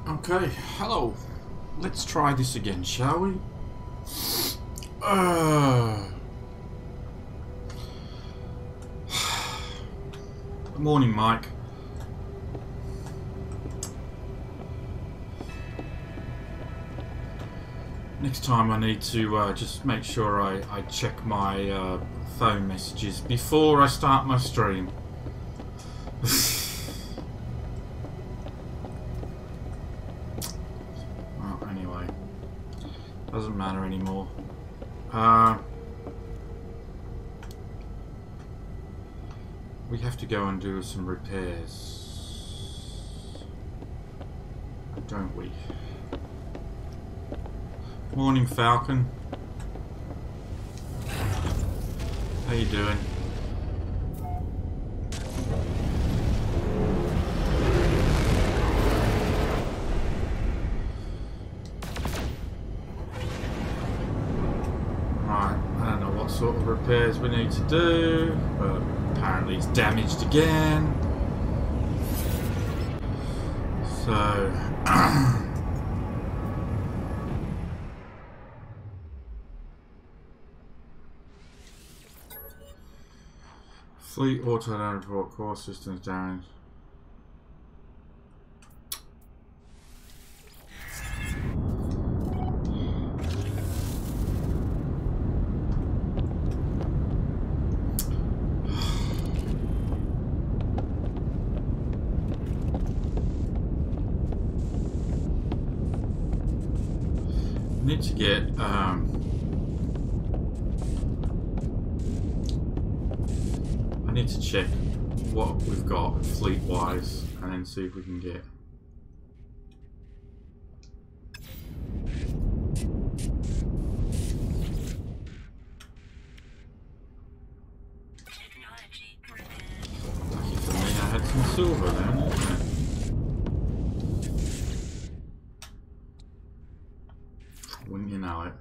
Okay, hello. Let's try this again, shall we? Good morning, Mike. Next time I need to just make sure I check my phone messages before I start my stream. Well, anyway, doesn't matter anymore. We have to go and do some repairs, don't we? Morning, Falcon. How you doing? Right, I don't know what sort of repairs we need to do, but apparently it's damaged again. So fleet auto report core systems damaged. Need to get I need to check what we've got fleet wise and then see if we can get lucky for me I had some silver then, wasn't it? Wouldn't you know it?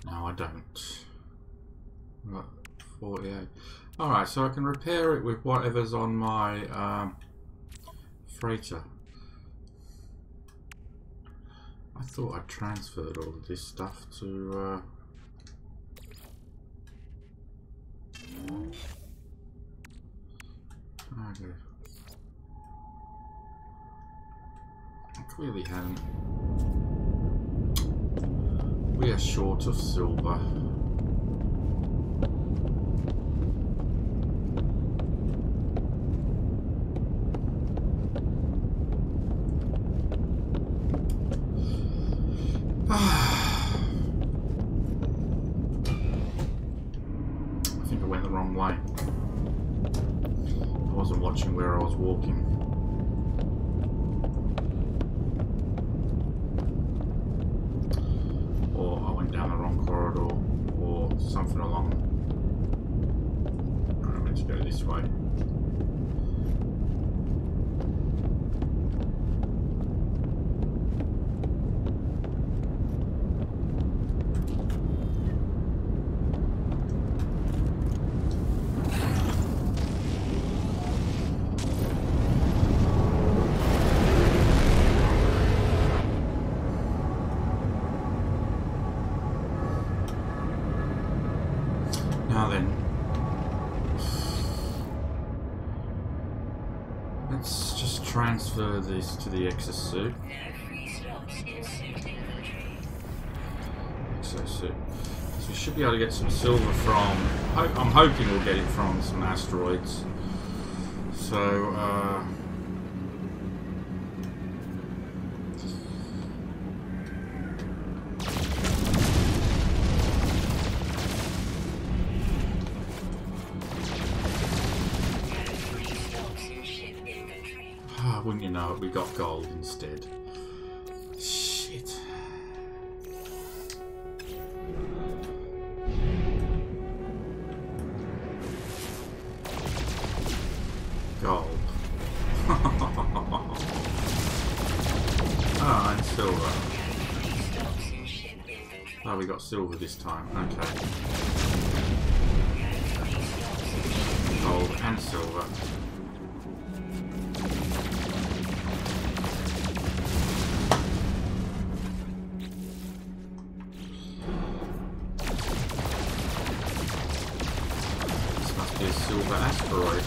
No, I don't. Right, 48. Alright, so I can repair it with whatever's on my freighter. I thought I transferred all of this stuff to okay. I clearly haven't. We are short of silver. I think I went the wrong way. I wasn't watching where I was walking. Down the wrong corridor or something along. I'm meant to go this way. Now then, let's just transfer this to the exosuit. Exosuit. So we should be able to get some silver from. I'm hoping we'll get it from some asteroids. So. Wouldn't you know it, we got gold instead. Shit. Gold. Ah, and silver. Oh, we got silver this time. Okay. Gold and silver. another asteroid.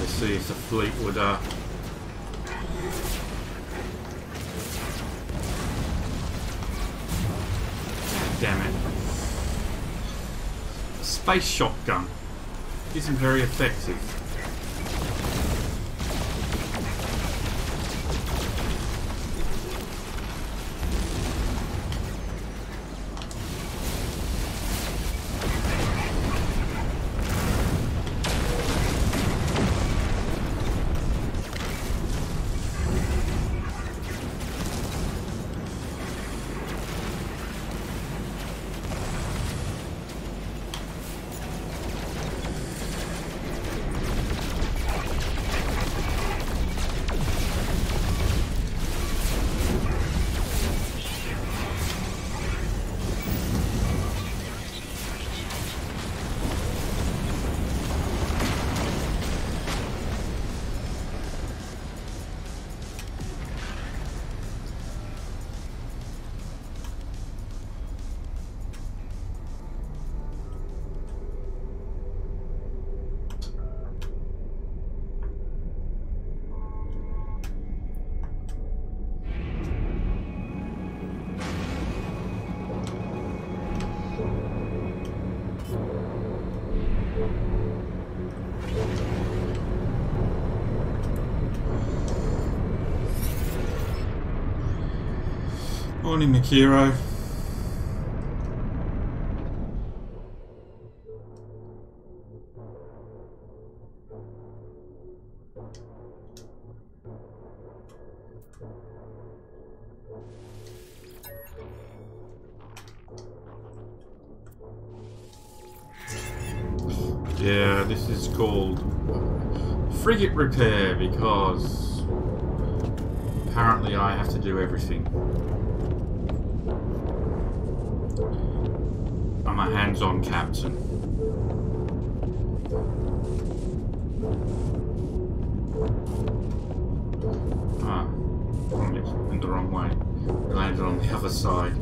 See if the fleet would damn it. Space shotgun isn't very effective. Morning, Mikiro. Yeah, this is called frigate repair because apparently I have to do everything. I'm a hands-on captain. Ah, went the wrong way. We landed on the other side.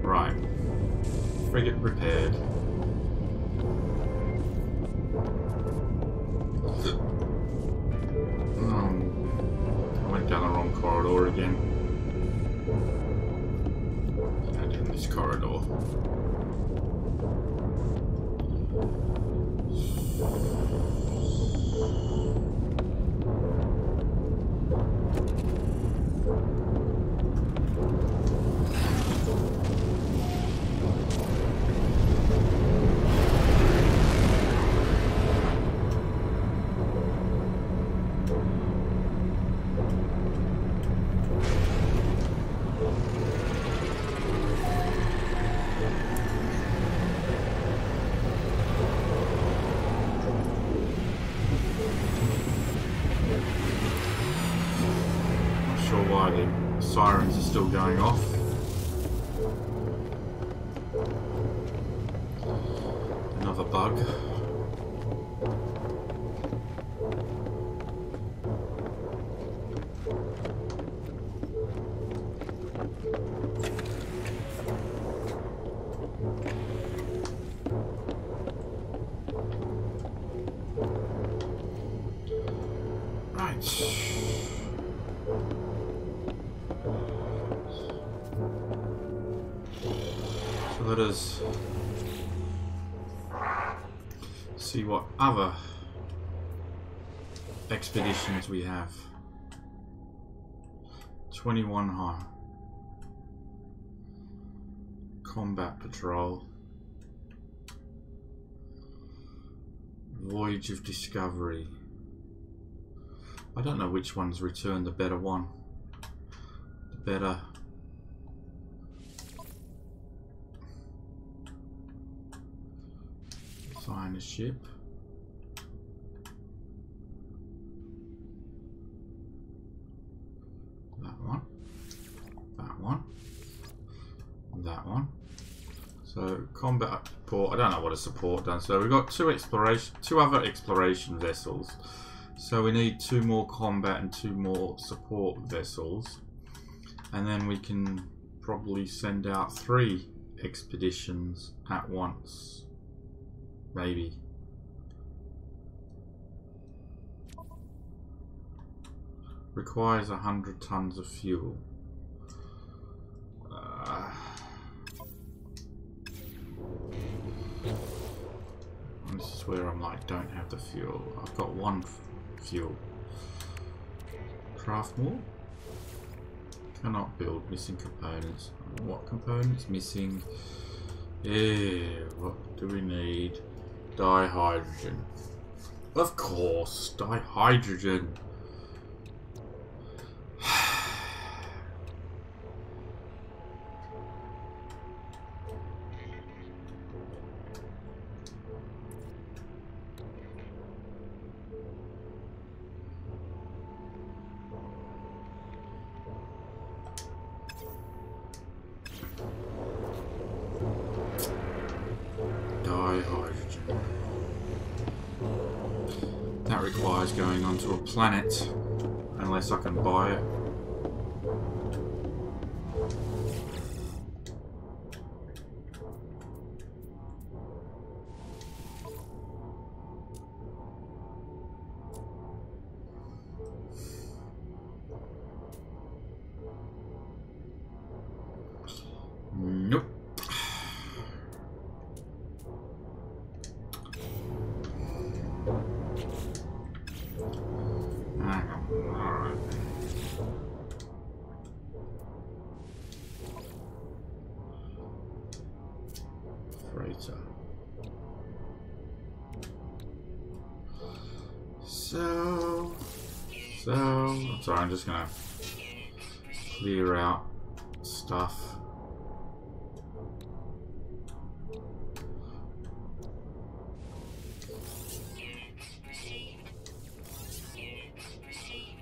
Right. Frigate repaired. I went down the wrong corridor again. And in this corridor. sure why the sirens are still going off. Another bug. Right. So let us see what other expeditions we have. 21 high. Combat patrol. Voyage of discovery. I don't know which one's returned the better one. The better. Find a ship. That one. That one. And that one. So combat support. I don't know what a support does. So we've got two other exploration vessels. So we need 2 more combat and 2 more support vessels. And then we can probably send out 3 expeditions at once. Maybe. Requires 100 tons of fuel. This is where I'm like, don't have the fuel. I've got 1 fuel. Craft more? Cannot build. Missing components. What components? Missing. Yeah, what do we need? Dihydrogen. Of course, dihydrogen. That requires going onto a planet, unless I can buy it. Nope. Freighter. Sorry, I'm just gonna clear out stuff.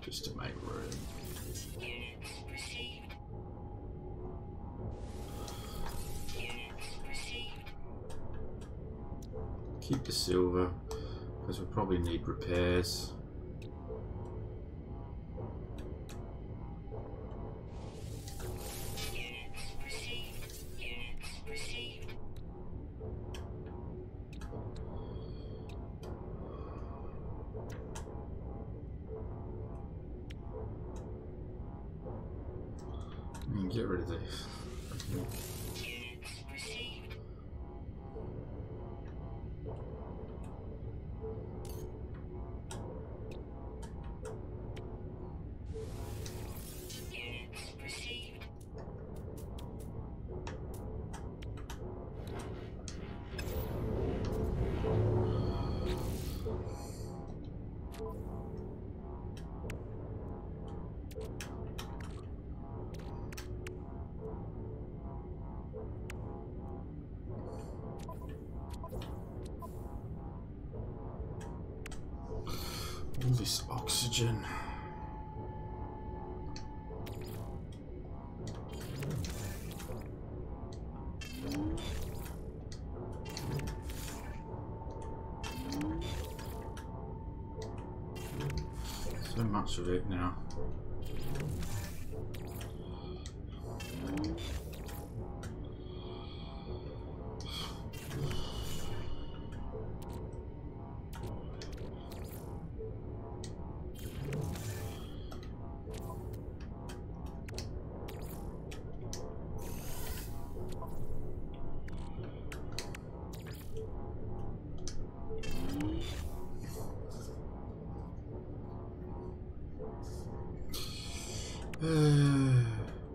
Just to make room. Keep the silver, because we'll probably need repairs. Get rid of this. All this oxygen. So much of it now.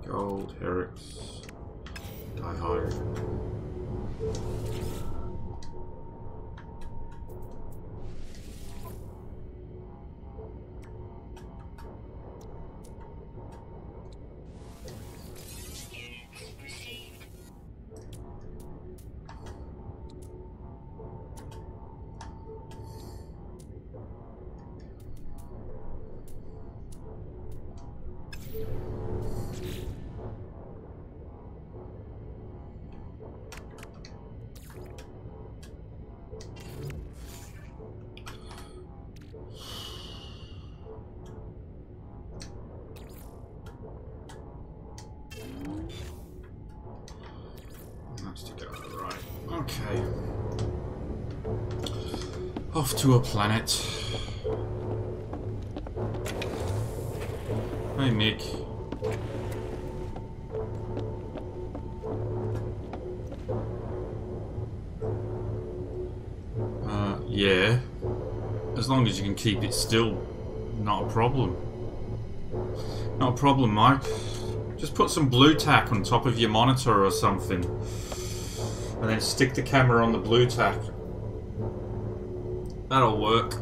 Gold, Herix, dihydrogen. Okay. Off to a planet. Hey, Mick. Yeah. As long as you can keep it still, not a problem. Not a problem, Mike. Just put some blue tack on top of your monitor or something. And then stick the camera on the blue tack. That'll work.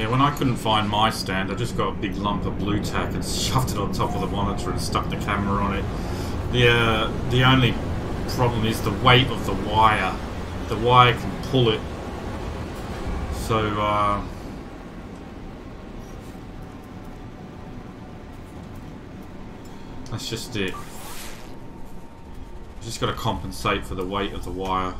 When I couldn't find my stand, I just got a big lump of blue tack and shoved it on top of the monitor and stuck the camera on it. The only problem is the weight of the wire. The wire can pull it. So, that's just it. Just got to compensate for the weight of the wire.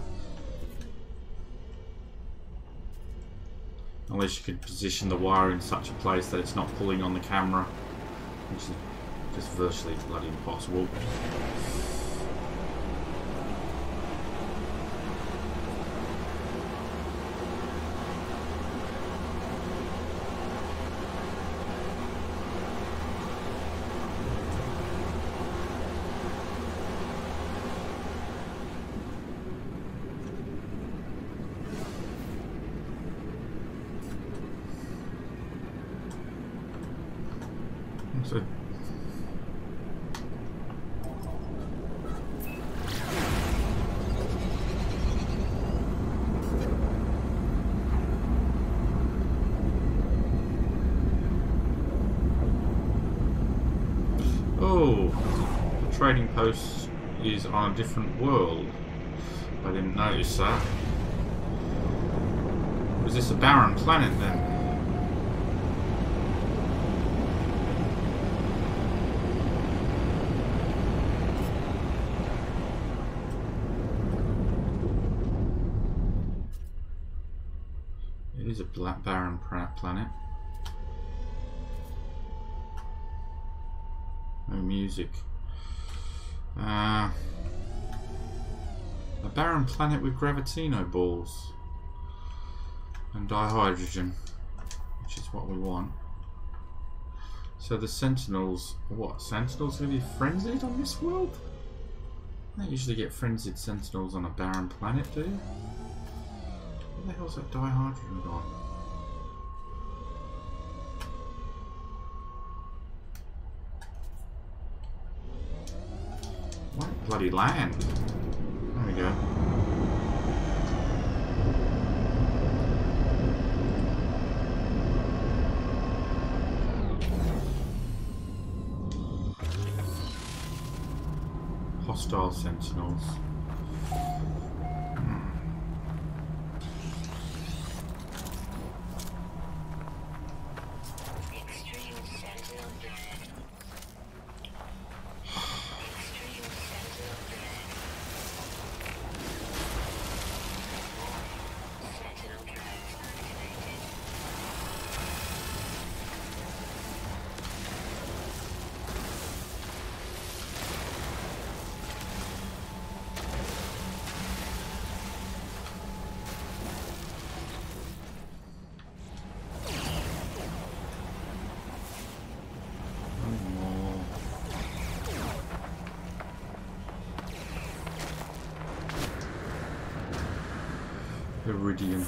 Unless you could position the wire in such a place that it's not pulling on the camera, which is just virtually bloody impossible. So, oh, the trading post is on a different world. I didn't notice that. Was this a barren planet then? It is a black barren planet. No music. A barren planet with gravitino balls and dihydrogen, which is what we want. So the Sentinels, what? Sentinels going to be frenzied on this world? You don't usually get frenzied Sentinels on a barren planet, do you? Where the hell's that dihydrogen gone? What bloody land? There we go. Hostile Sentinels. Iridium.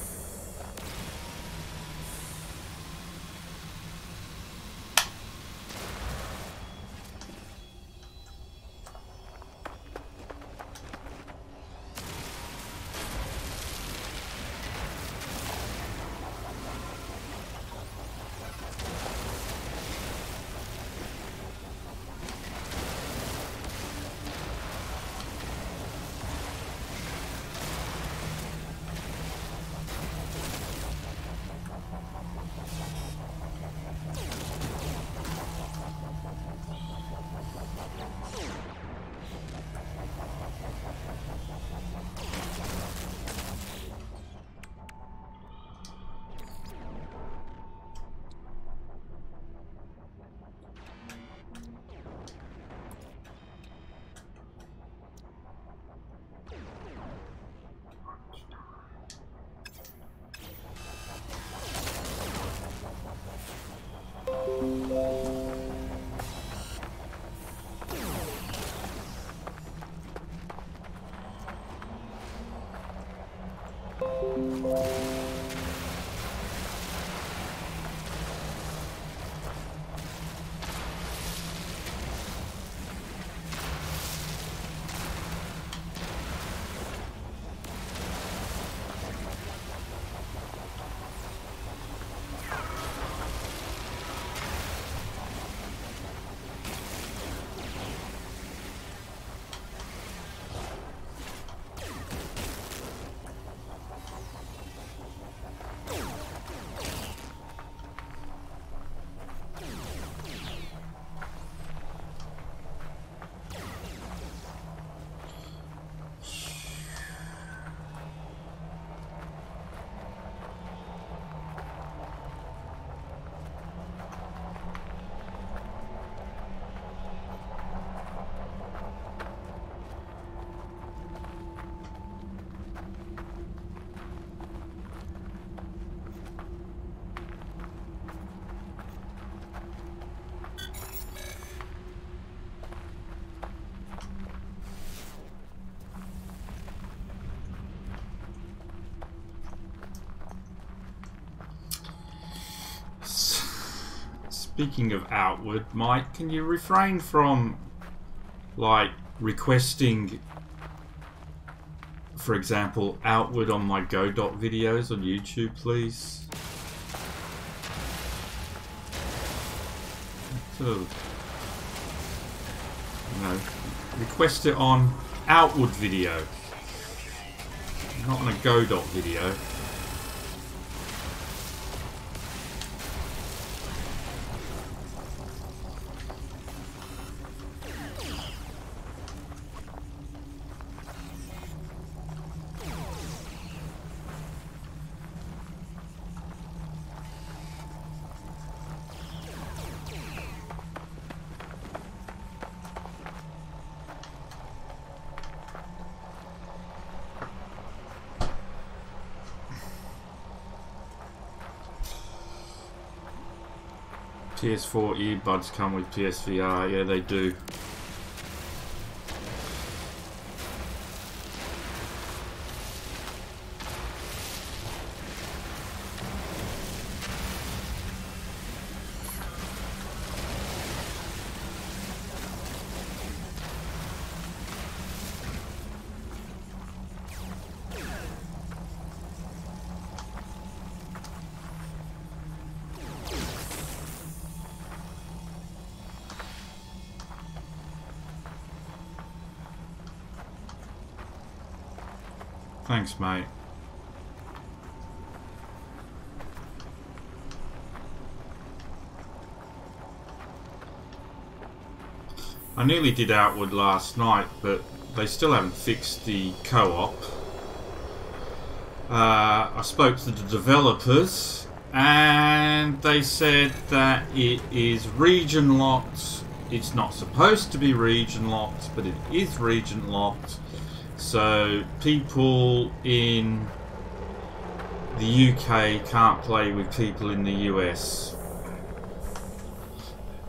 Speaking of Outward, Mike, can you refrain from, like, requesting, for example, Outward on my Godot videos on YouTube, please? Sort of, you know, request it on Outward video, not on a Godot video. PS4 earbuds come with PSVR. Yeah, they do. Thanks, mate. I nearly did Outward last night, but they still haven't fixed the co-op. I spoke to the developers and they said that it is region locked. It's not supposed to be region locked, but it is region locked. So people in the UK can't play with people in the US.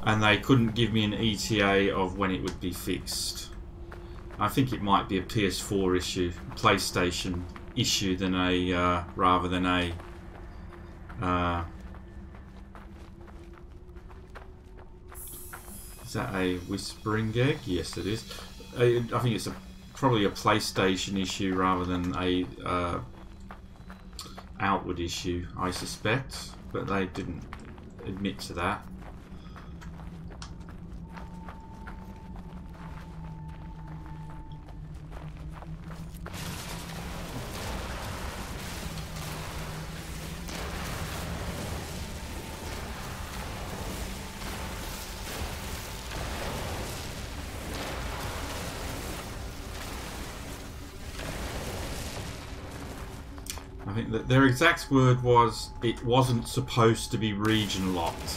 And they couldn't give me an ETA of when it would be fixed. I think it might be a PS4 issue, PlayStation issue, than a rather than a is that a whispering egg? Yes, it is. I think it's probably a PlayStation issue rather than a Outward issue, I suspect, but they didn't admit to that. I think that their exact word was, it wasn't supposed to be region locked,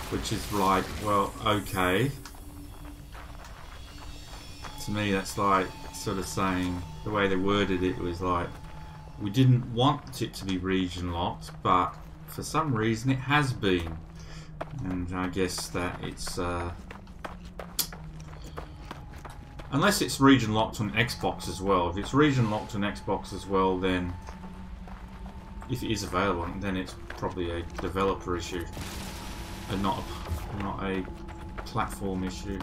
which is like, well, okay. To me, that's like sort of saying, the way they worded it was like, we didn't want it to be region locked, but for some reason it has been. And I guess that it's unless it's region locked on Xbox as well. If it's region locked on Xbox as well, then if it is available, then it's probably a developer issue and not a platform issue.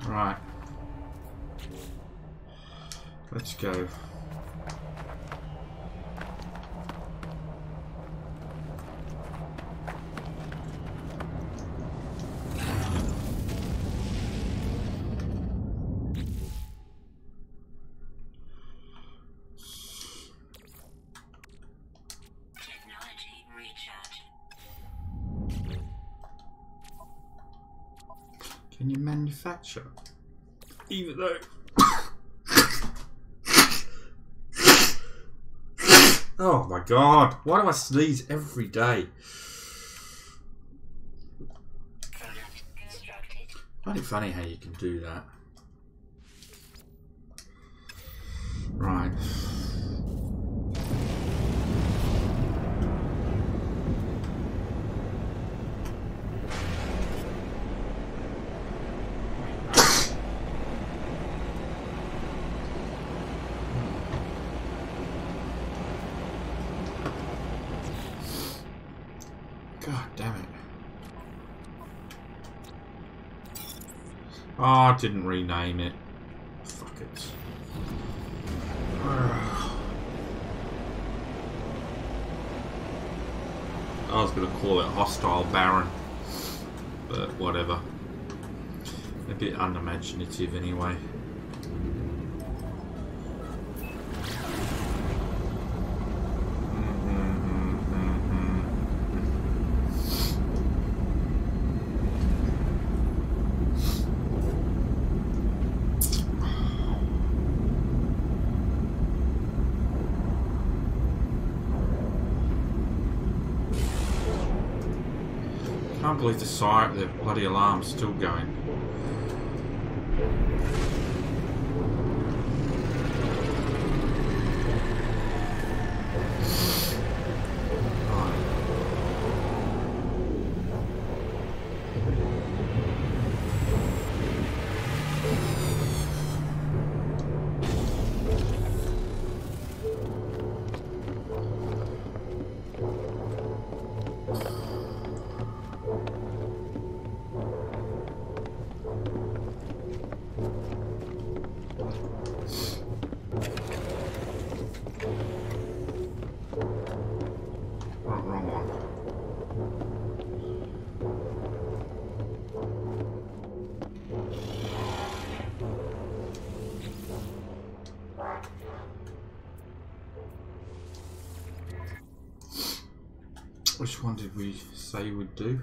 Right. Let's go. Can you manufacture? Even though... Oh my god, why do I sneeze every day? I find it funny how you can do that. Right. God damn it. Oh, I didn't rename it. Fuck it. I was going to call it Hostile Baron, but whatever. A bit unimaginative anyway. I can't believe the bloody alarm's still going. Which one did we say we'd do?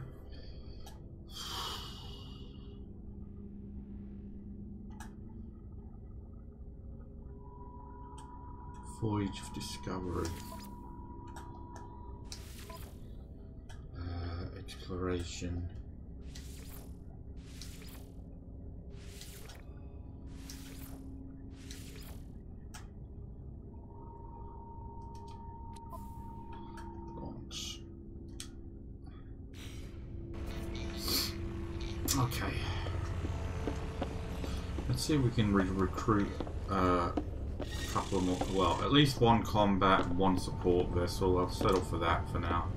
Voyage of Discovery. Exploration. Okay. Let's see if we can recruit a couple of more. Well, at least one combat and one support vessel. I'll settle for that for now.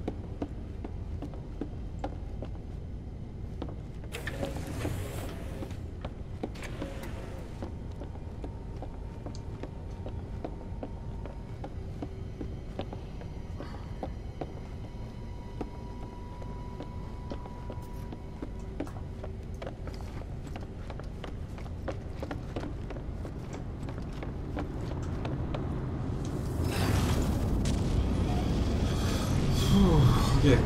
Yeah.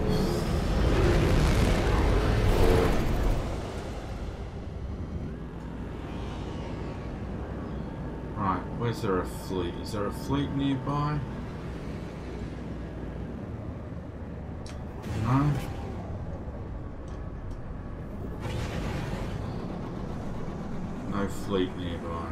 Right, where's there a fleet? Is there a fleet nearby? No? No fleet nearby.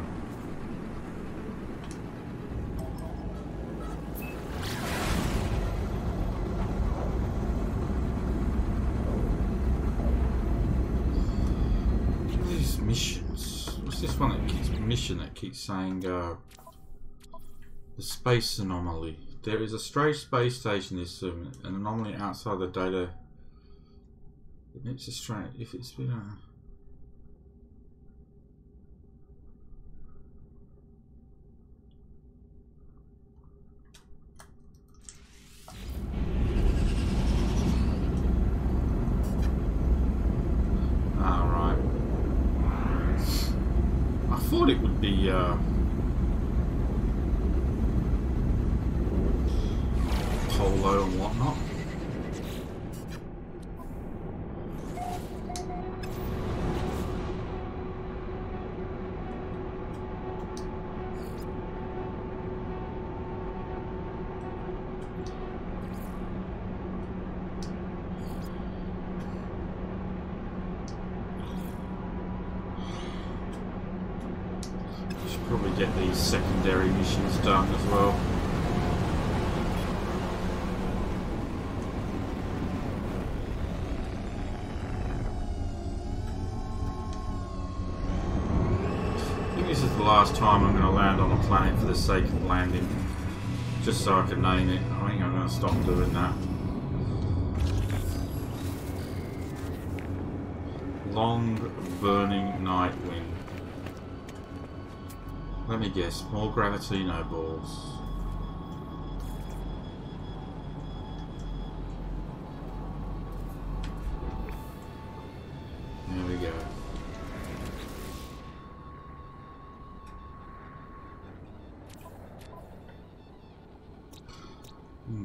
Missions. What's this one that keeps mission that keeps saying the space anomaly? There is a strange space station. This an anomaly outside the data. It's a strange. If it's been I thought it would be polo and whatnot. Probably get these secondary missions done as well. I think this is the last time I'm going to land on a planet for the sake of landing, just so I can name it. I think I'm going to stop doing that. Long burning night wind. Let me guess, more Gravitino balls. There we go.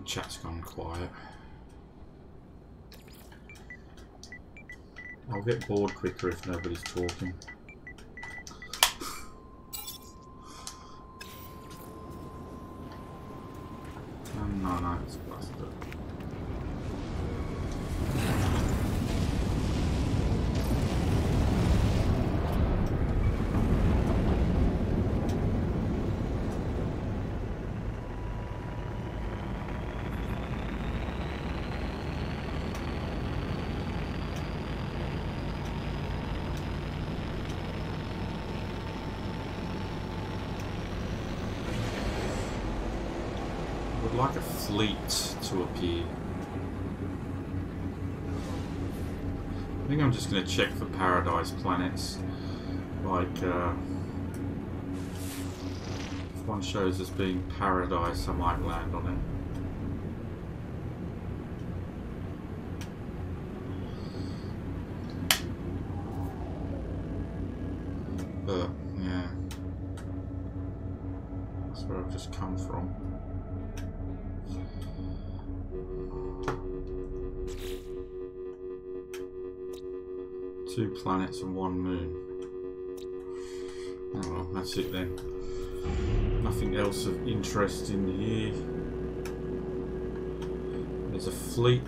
Chat's gone quiet. I'll get bored quicker if nobody's talking. No, it's plastic. Like a fleet to appear. I think I'm just going to check for paradise planets. Like, if one shows as being paradise, I might land on it. But, yeah. That's where I've just come from. Two planets and one moon. Oh well, that's it then. Nothing else of interest in here. There's a fleet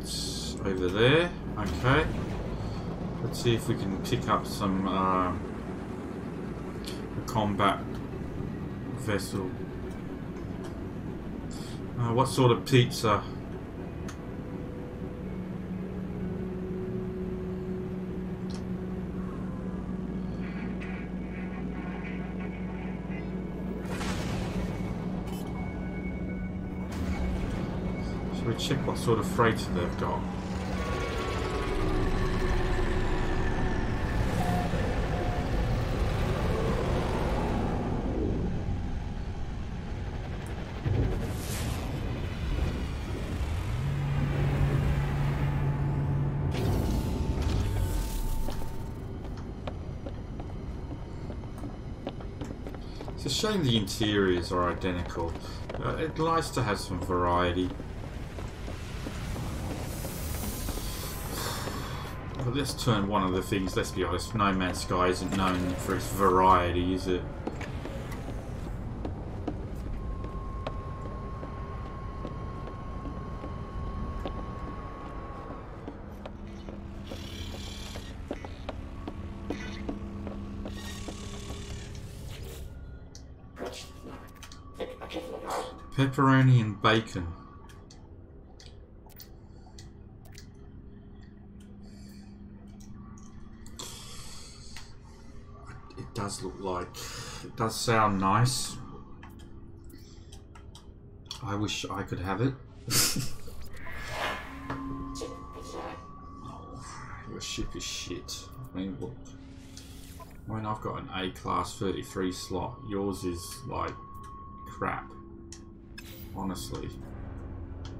over there. Okay. Let's see if we can pick up some a combat vessel. What sort of pizza? Shall we check what sort of freighter they've got? It's a shame the interiors are identical. It's nice to have some variety. But let's turn one of the things, let's be honest, No Man's Sky isn't known for its variety, is it? Pepperoni and bacon. It does look like, it does sound nice. I wish I could have it. Oh, your ship is shit. I mean, look. I mean, I've got an A-class 33 slot. Yours is like crap. Honestly,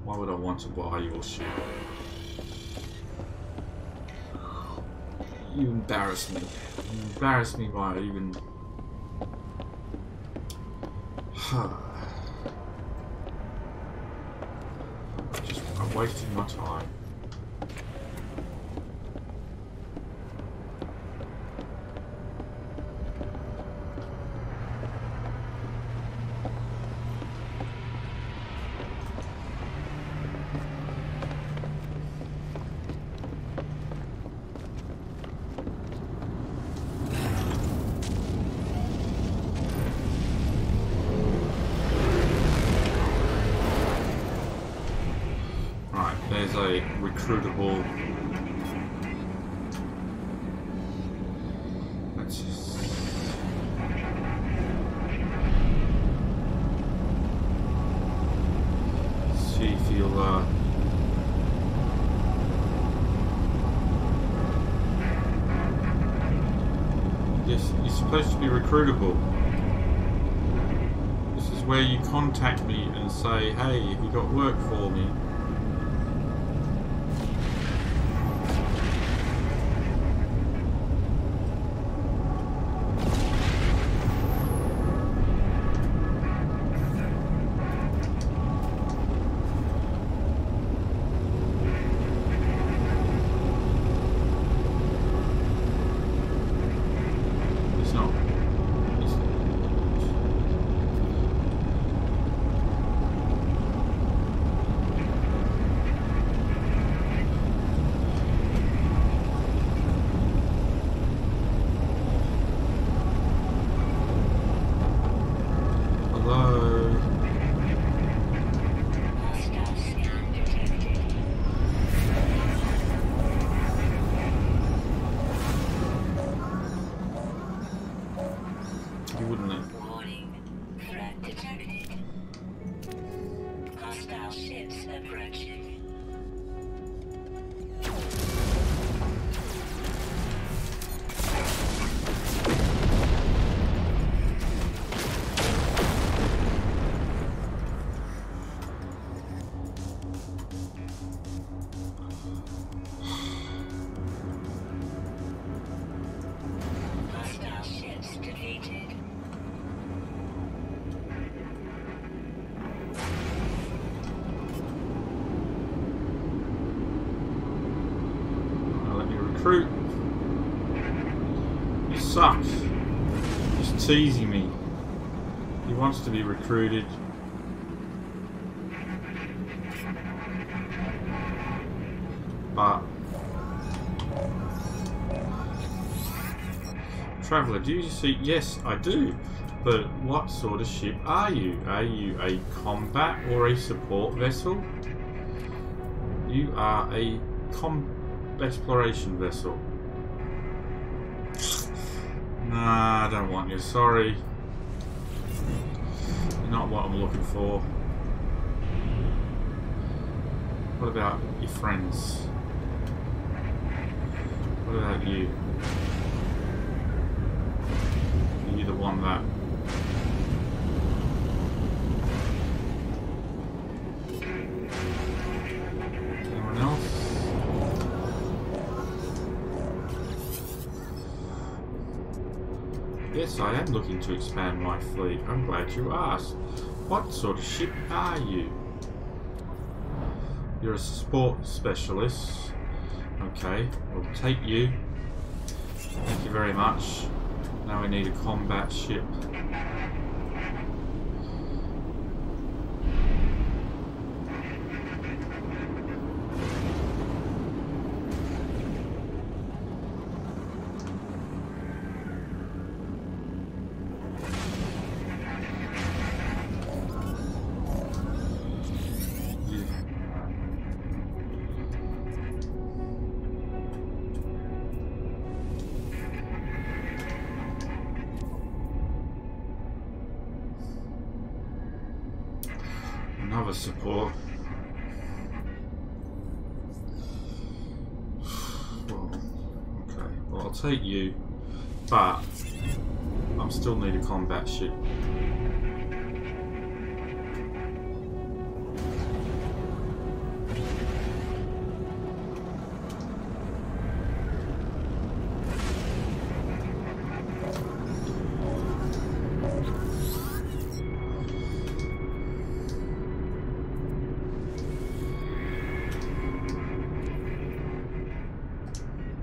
why would I want to buy your ship? You embarrass me. You embarrass me by even... I'm wasting my time. There's a recruitable. Let's just see if you'll yes, you're supposed to be recruitable. where you contact me and say, hey, have you got work for me? Recruit. He sucks. He's teasing me. He wants to be recruited. But Traveller, do you see? Yes, I do. But what sort of ship are you? Are you a combat or a support vessel? You are a exploration vessel. Nah, I don't want you. Sorry. You're not what I'm looking for. What about your friends? What about you? Are you the one that... Anyone else? Yes, I am looking to expand my fleet. I'm glad you asked. What sort of ship are you? You're a sport specialist. Okay, we'll take you. Thank you very much. Now we need a combat ship. Another support. Well, okay. Well, I'll take you, but I still need a combat ship.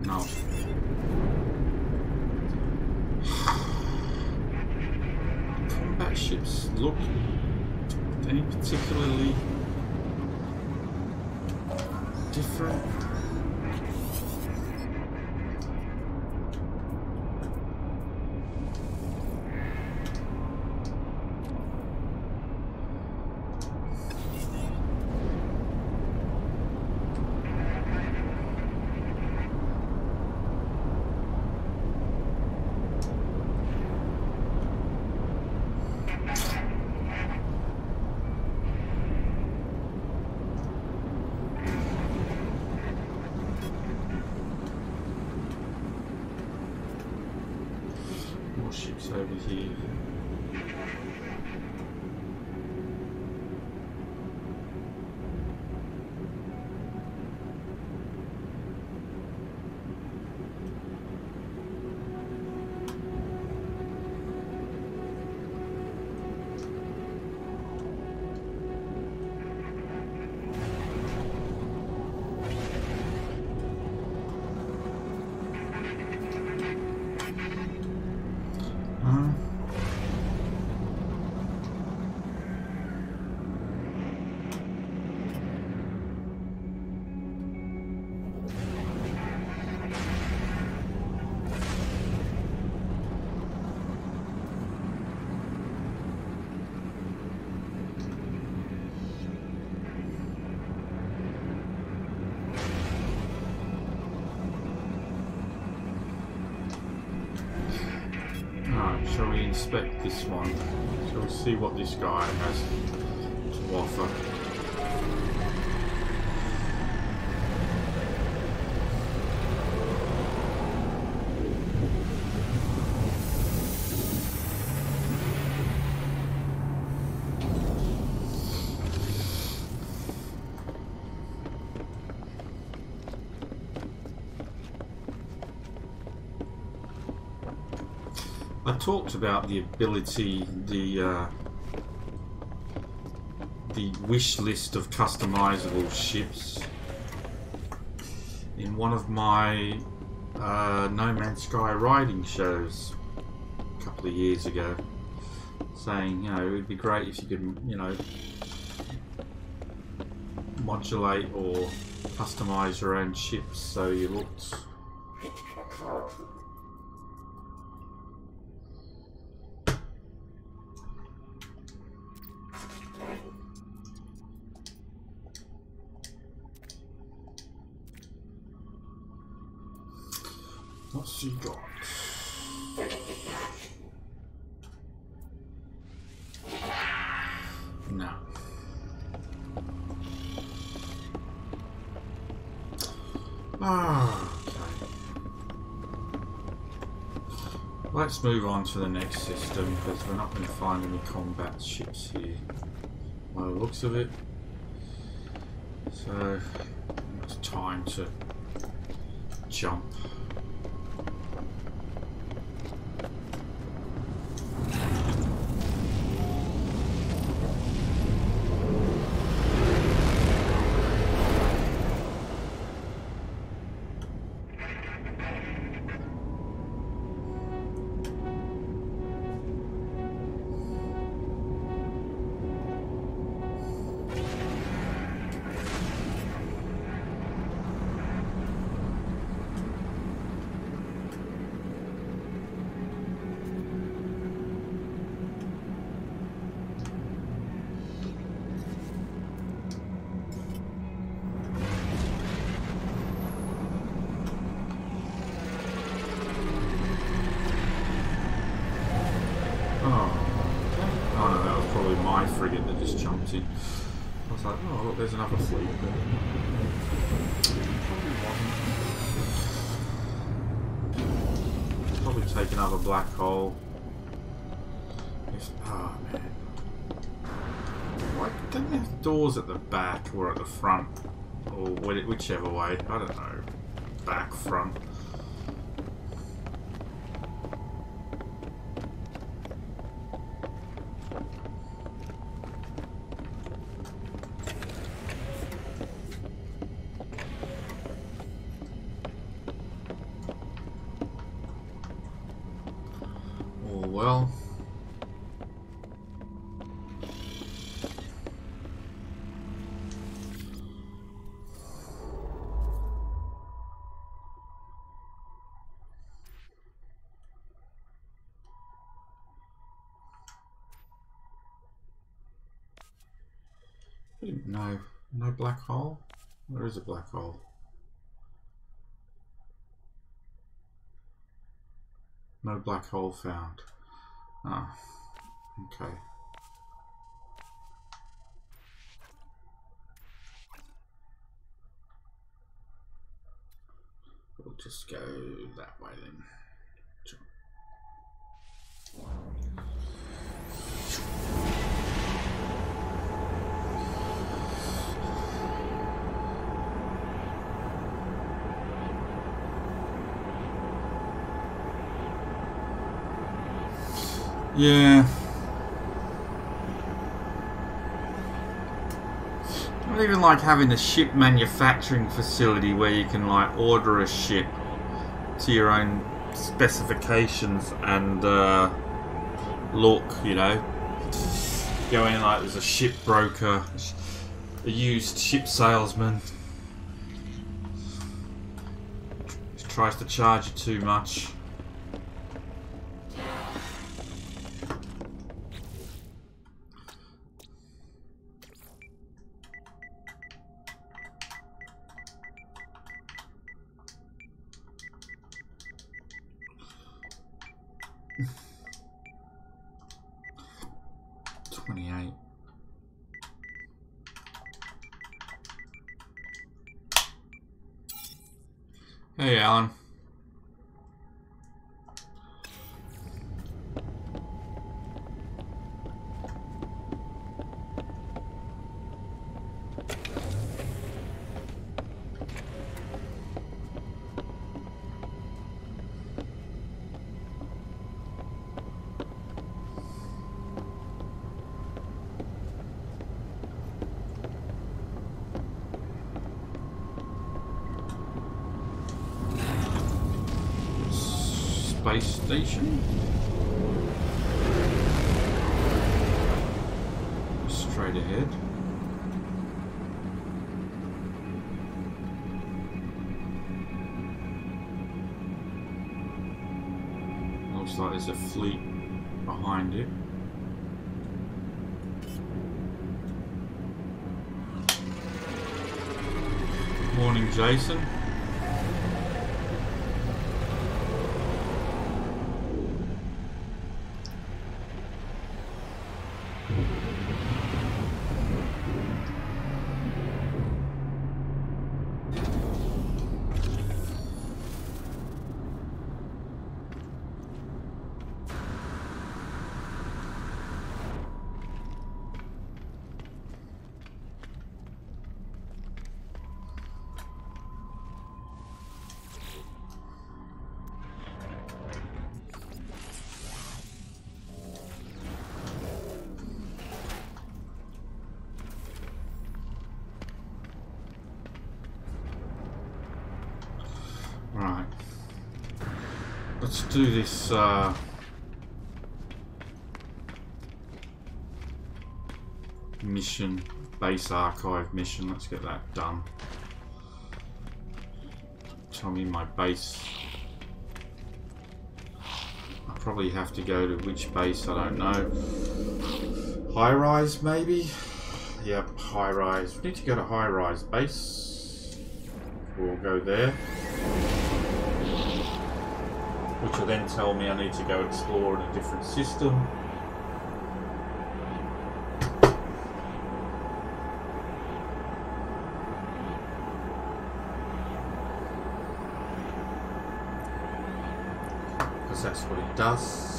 No. Combat ships look any particularly different? More ships over here. shall we inspect this one? Shall we see what this guy has to offer? I talked about the ability, the wish list of customizable ships in one of my No Man's Sky riding shows a couple of years ago, saying, you know, it would be great if you could, you know, modulate or customize your own ships so you looked what's he got? No. Ah, okay. Let's move on to the next system because we're not going to find any combat ships here by the looks of it. So it's time to jump. Frigate that just jumped in. I was like, oh look, there's another fleet. Probably take another black hole. Oh man. Why don't they have doors at the back or at the front? Or whichever way. I don't know. Back, front. Well, no black hole. There is a black hole. No black hole found. Oh, okay. We'll just go that way then. Yeah. I don't even like having a ship manufacturing facility where you can like order a ship to your own specifications and look, you know. Go in like there's a ship broker, a used ship salesman. Tries to charge you too much. Hey, Alan. Space station. Straight ahead. Looks like there's a fleet behind it. Morning, Jason. Right. Let's do this mission, base archive mission. Let's get that done. Tell me my base. I probably have to go to which base, I don't know. High rise maybe? Yep, high rise. We need to go to high rise base. We'll go there. Which will then tell me I need to go explore in a different system. Because that's what it does.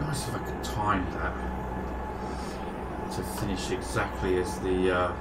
Nice if I could time that to finish exactly as the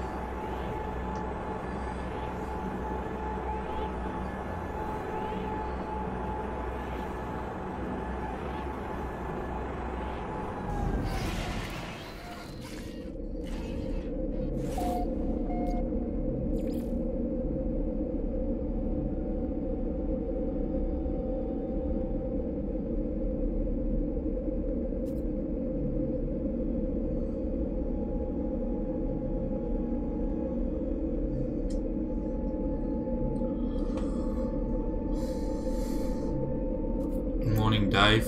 Dave,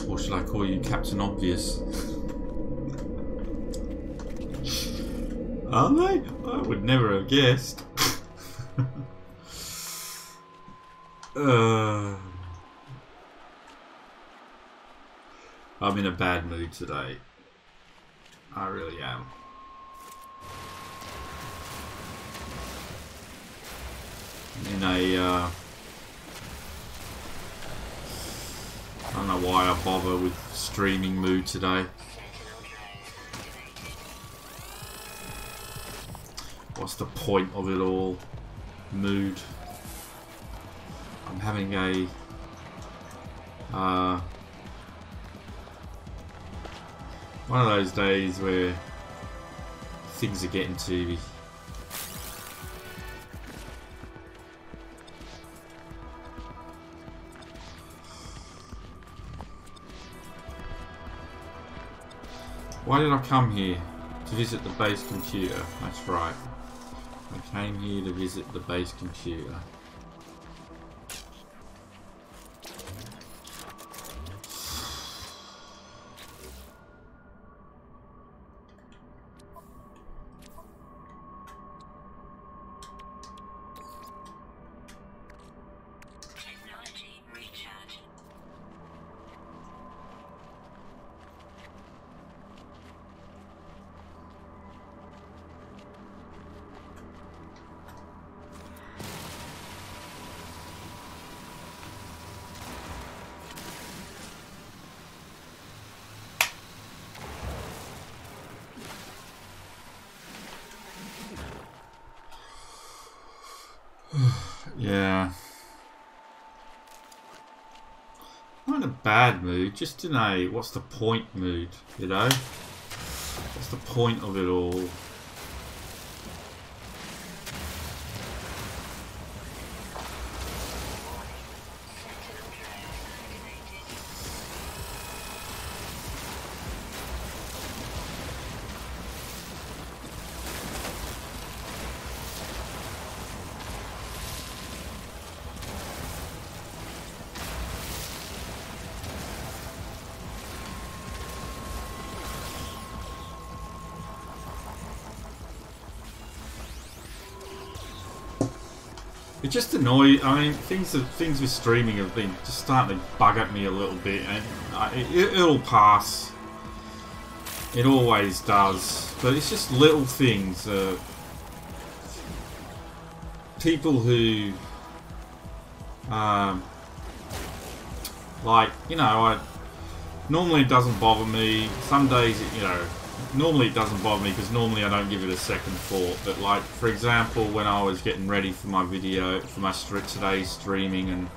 or should I call you Captain Obvious? Are they? I would never have guessed. I'm in a bad mood today. I really am. In a I don't know why I bother with streaming mood today. What's the point of it all? Mood. I'm having a one of those days where things are getting to me. Why did I come here? To visit the base computer. That's right. I came here to visit the base computer. Yeah. Not in a bad mood, just in a what's the point mood, you know? What's the point of it all? It just annoys. I mean, things with streaming have been just starting to bug at me a little bit, and it'll pass. It always does, but it's just little things. People who, like, you know, normally it doesn't bother me. Some days, you know. Normally it doesn't bother me because normally I don't give it a second thought. But like, for example, when I was getting ready for my video, for my today's streaming and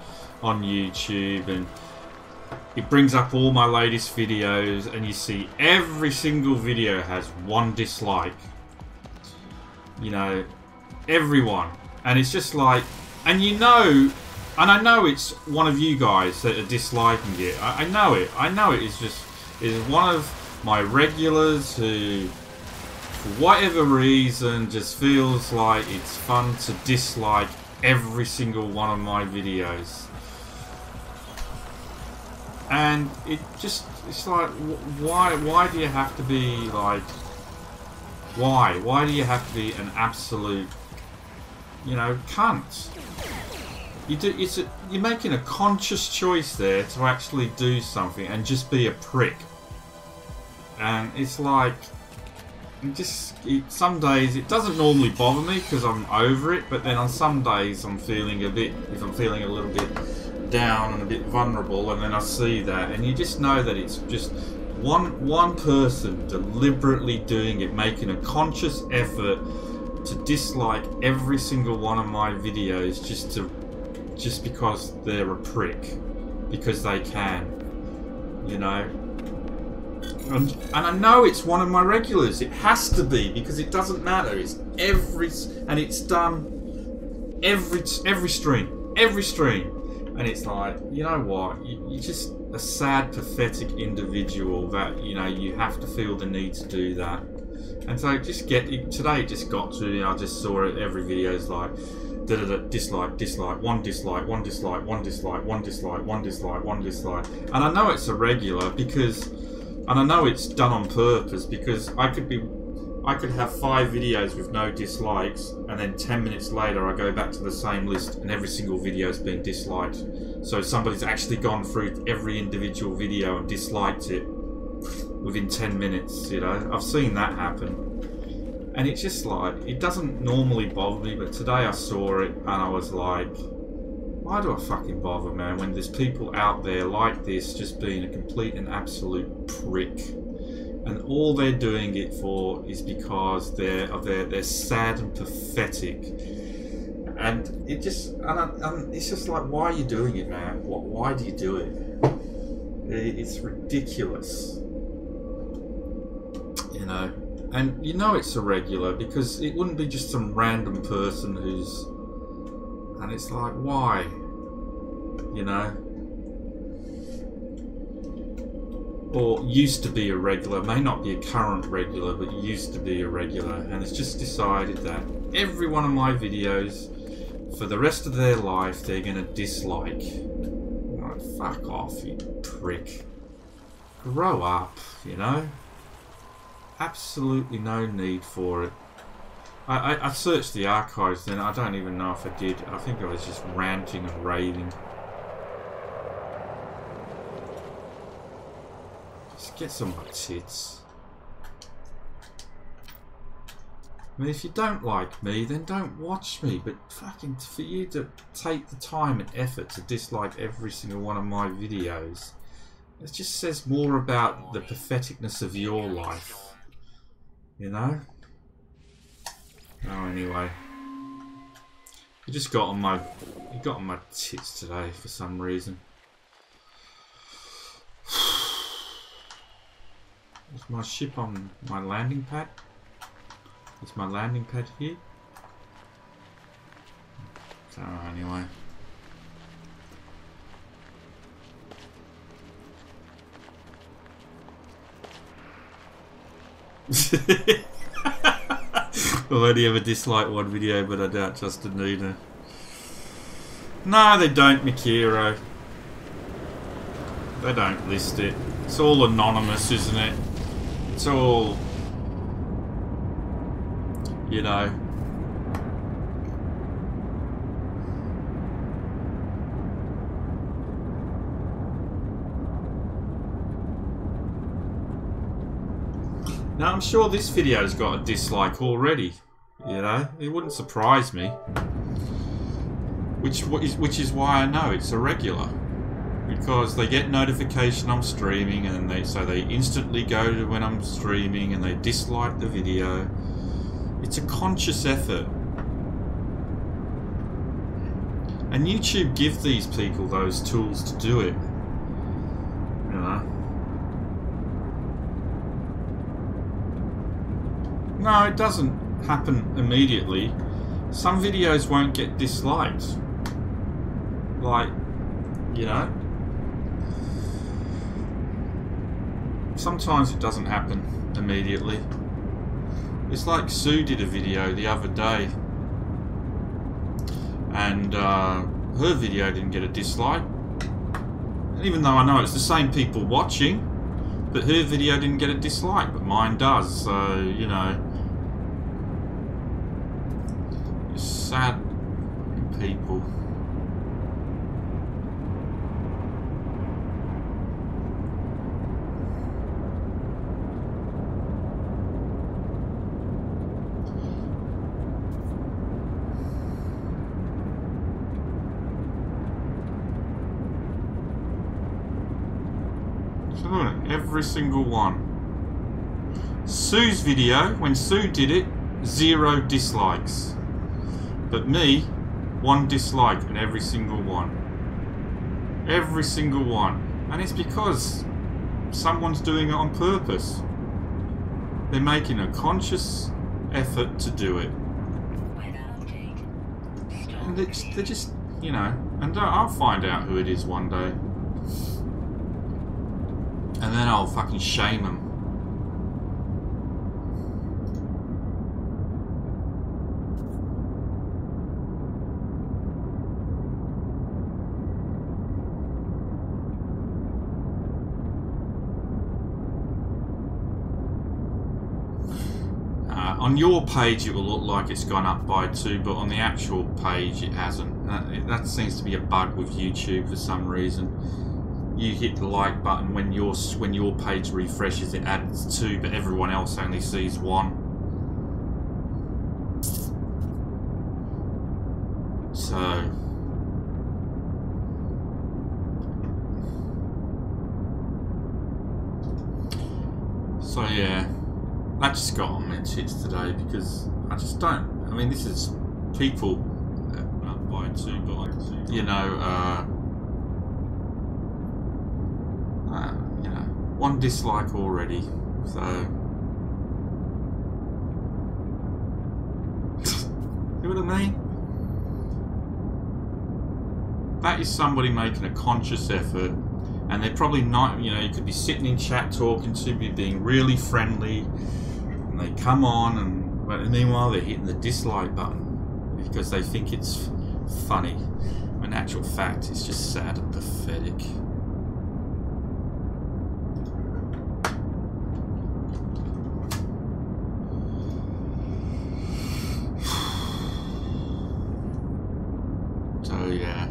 on YouTube, and it brings up all my latest videos, and you see every single video has one dislike. You know, everyone, and it's just like, and you know, and I know it's one of you guys that are disliking it. I know it. I know it is just one of my regulars who, for whatever reason, just feels like it's fun to dislike every single one of my videos. And it's like, why do you have to be like, why do you have to be an absolute, you know, cunt? You're making a conscious choice there to actually do something and just be a prick. And it's like, some days it doesn't normally bother me because I'm over it, but then on some days I'm feeling a little bit down and a bit vulnerable, and then I see that, and you just know that it's just one person deliberately doing it, making a conscious effort to dislike every single one of my videos just because they're a prick, because they can, you know. And I know it's one of my regulars. It has to be, because it doesn't matter. It's it's done every stream, and it's like, you know what? You're just a sad, pathetic individual that, you know, you have to feel the need to do that. And so today it just got to, you know, I just saw it. Every video is like, dislike, one dislike, one dislike, one dislike, one dislike, one dislike, one dislike, and I know it's a regular because. And I know it's done on purpose, because I could have 5 videos with no dislikes, and then 10 minutes later I go back to the same list and every single video has been disliked. So somebody's actually gone through every individual video and disliked it within 10 minutes, you know. I've seen that happen. And it's just like, it doesn't normally bother me, but today I saw it and I was like, why do I fucking bother, man, when there's people out there like this just being a complete and absolute prick, and all they're doing it for is because they're sad and pathetic, and it's just like, why are you doing it, man? Why do you do it? It's ridiculous, you know. And you know it's a regular, because it wouldn't be just some random person who's. And it's like, why? You know? Or used to be a regular, may not be a current regular, but used to be a regular, and it's just decided that every one of my videos, for the rest of their life, they're going to dislike. Like, fuck off, you prick. Grow up, you know? Absolutely no need for it. I searched the archives then, I don't even know if I did. I think I was just ranting and raving. Just get some of my tits. I mean, if you don't like me, then don't watch me. But fucking, for you to take the time and effort to dislike every single one of my videos, it just says more about the patheticness of your life. You know? Oh, anyway. He just got on my tits today for some reason. Is my ship on my landing pad? Is my landing pad here? So anyway. I've only ever disliked one video, but I doubt Justin Nina. No, they don't, Mikiro. They don't list it. It's all anonymous, isn't it? It's all, you know. Now, I'm sure this video's got a dislike already. You know, it wouldn't surprise me. Which is why I know it's irregular. Because they get notification I'm streaming, and so they instantly go to when I'm streaming and they dislike the video. It's a conscious effort. And YouTube give these people those tools to do it. You know. No, it doesn't happen immediately. Some videos won't get disliked. Like, you know. Sometimes it doesn't happen immediately. It's like Sue did a video the other day. And her video didn't get a dislike. And even though I know it's the same people watching, but her video didn't get a dislike, but mine does. So, you know. Sad people. So look, every single one. Sue's video, when Sue did it, 0 dislikes. But me, 1 dislike in every single one. Every single one. And it's because someone's doing it on purpose. They're making a conscious effort to do it. And they're just, you know, and I'll find out who it is one day. And then I'll fucking shame them. On your page it will look like it's gone up by 2, but on the actual page it hasn't. That seems to be a bug with YouTube for some reason. You hit the like button when your page refreshes, it adds 2, but everyone else only sees 1. So yeah. That just got on my tits today because I just don't. I mean, this is people up by 2, but you know, you know, 1 dislike already. So, see what I mean? That is somebody making a conscious effort, and they're probably not. You know, you could be sitting in chat talking to me, being really friendly. They come on, and meanwhile they're hitting the dislike button because they think it's funny. In actual fact, it's just sad and pathetic. So yeah,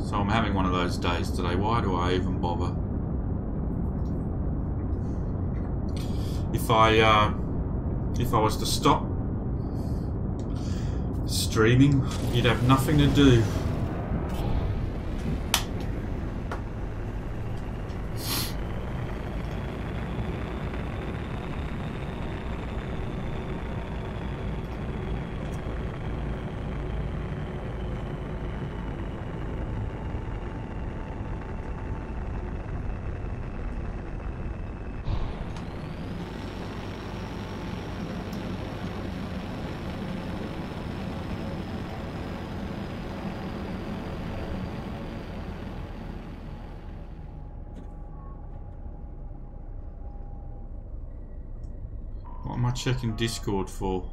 so I'm having one of those days today. Why do I even bother? If I was to stop streaming, you'd have nothing to do. am I checking Discord for?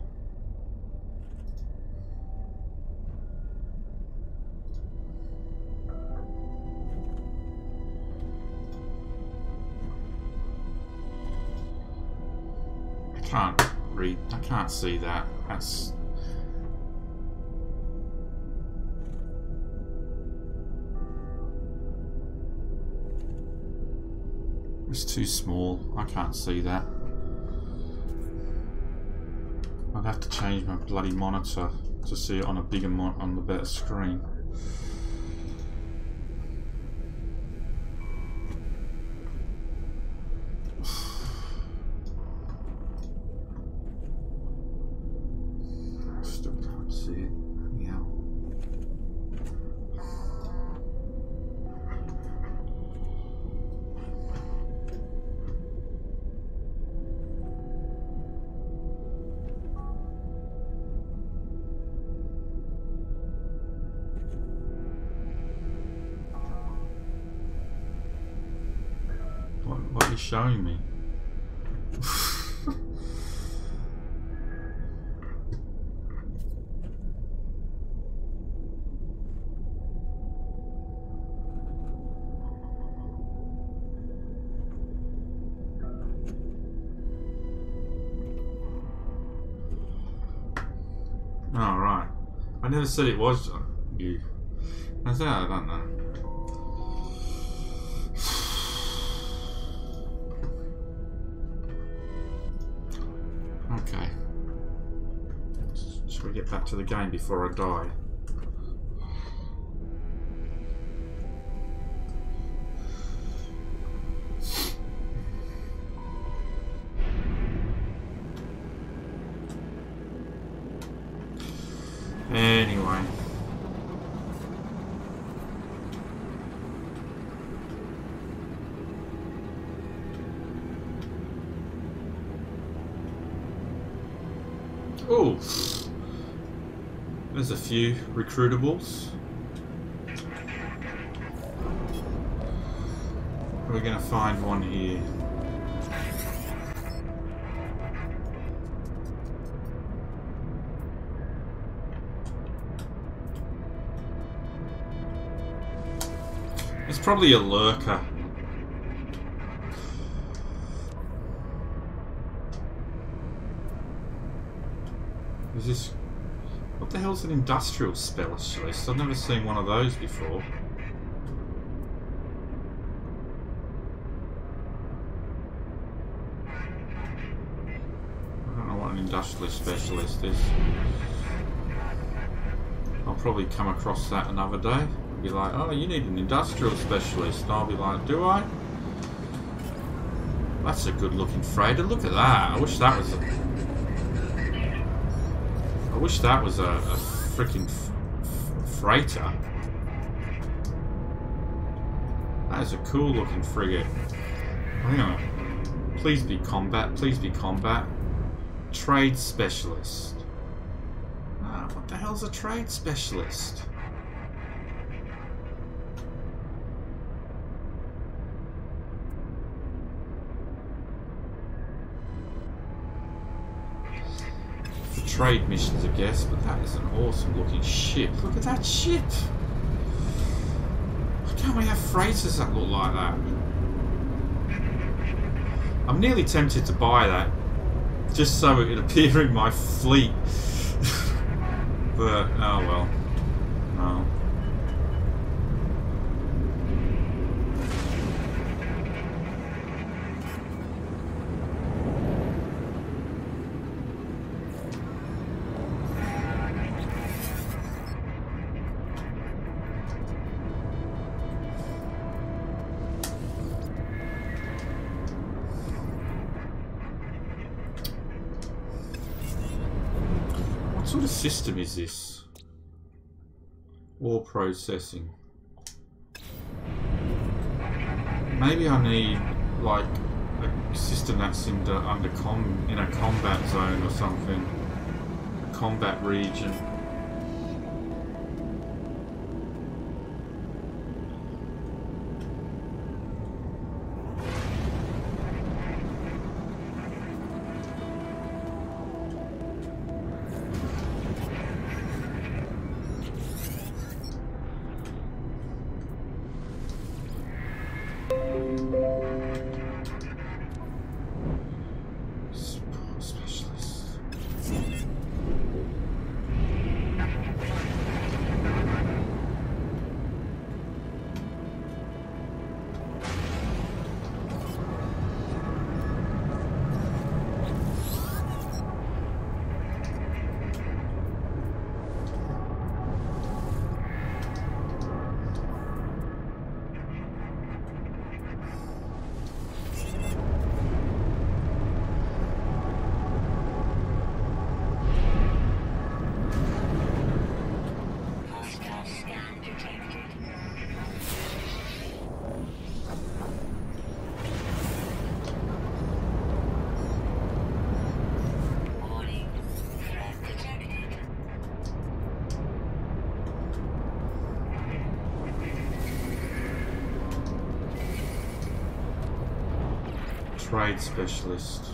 I can't read. I can't see that. That's. It's too small. I can't see that. I'd have to change my bloody monitor to see it on a bigger on the better screen. Still can't see it. Yeah. What are you showing me? Oh, right. I never said it was you. I said I don't know. Okay. Shall we get back to the game before I die? Anyway. Oh, there's a few recruitables. We're going to find one here. It's probably a lurker. Is this... What the hell's an industrial specialist? I've never seen one of those before. I don't know what an industrial specialist is. I'll probably come across that another day. Be like, oh, you need an industrial specialist. And I'll be like, do I? That's a good looking freighter. Look at that. I wish that was a... I wish that was a freaking freighter. That is a cool looking frigate. Hang on. Please be combat. Please be combat. Trade specialist. Ah, what the hell's a trade specialist? Trade missions, I guess, but that is an awesome looking ship. Look at that ship! Why can't we have freighters that look like that? I'm nearly tempted to buy that just so it would appear in my fleet. But, oh well. No. What sort of system is this? Ore processing. Maybe I need like a system that's in a combat zone or something. A combat region. Trade specialist.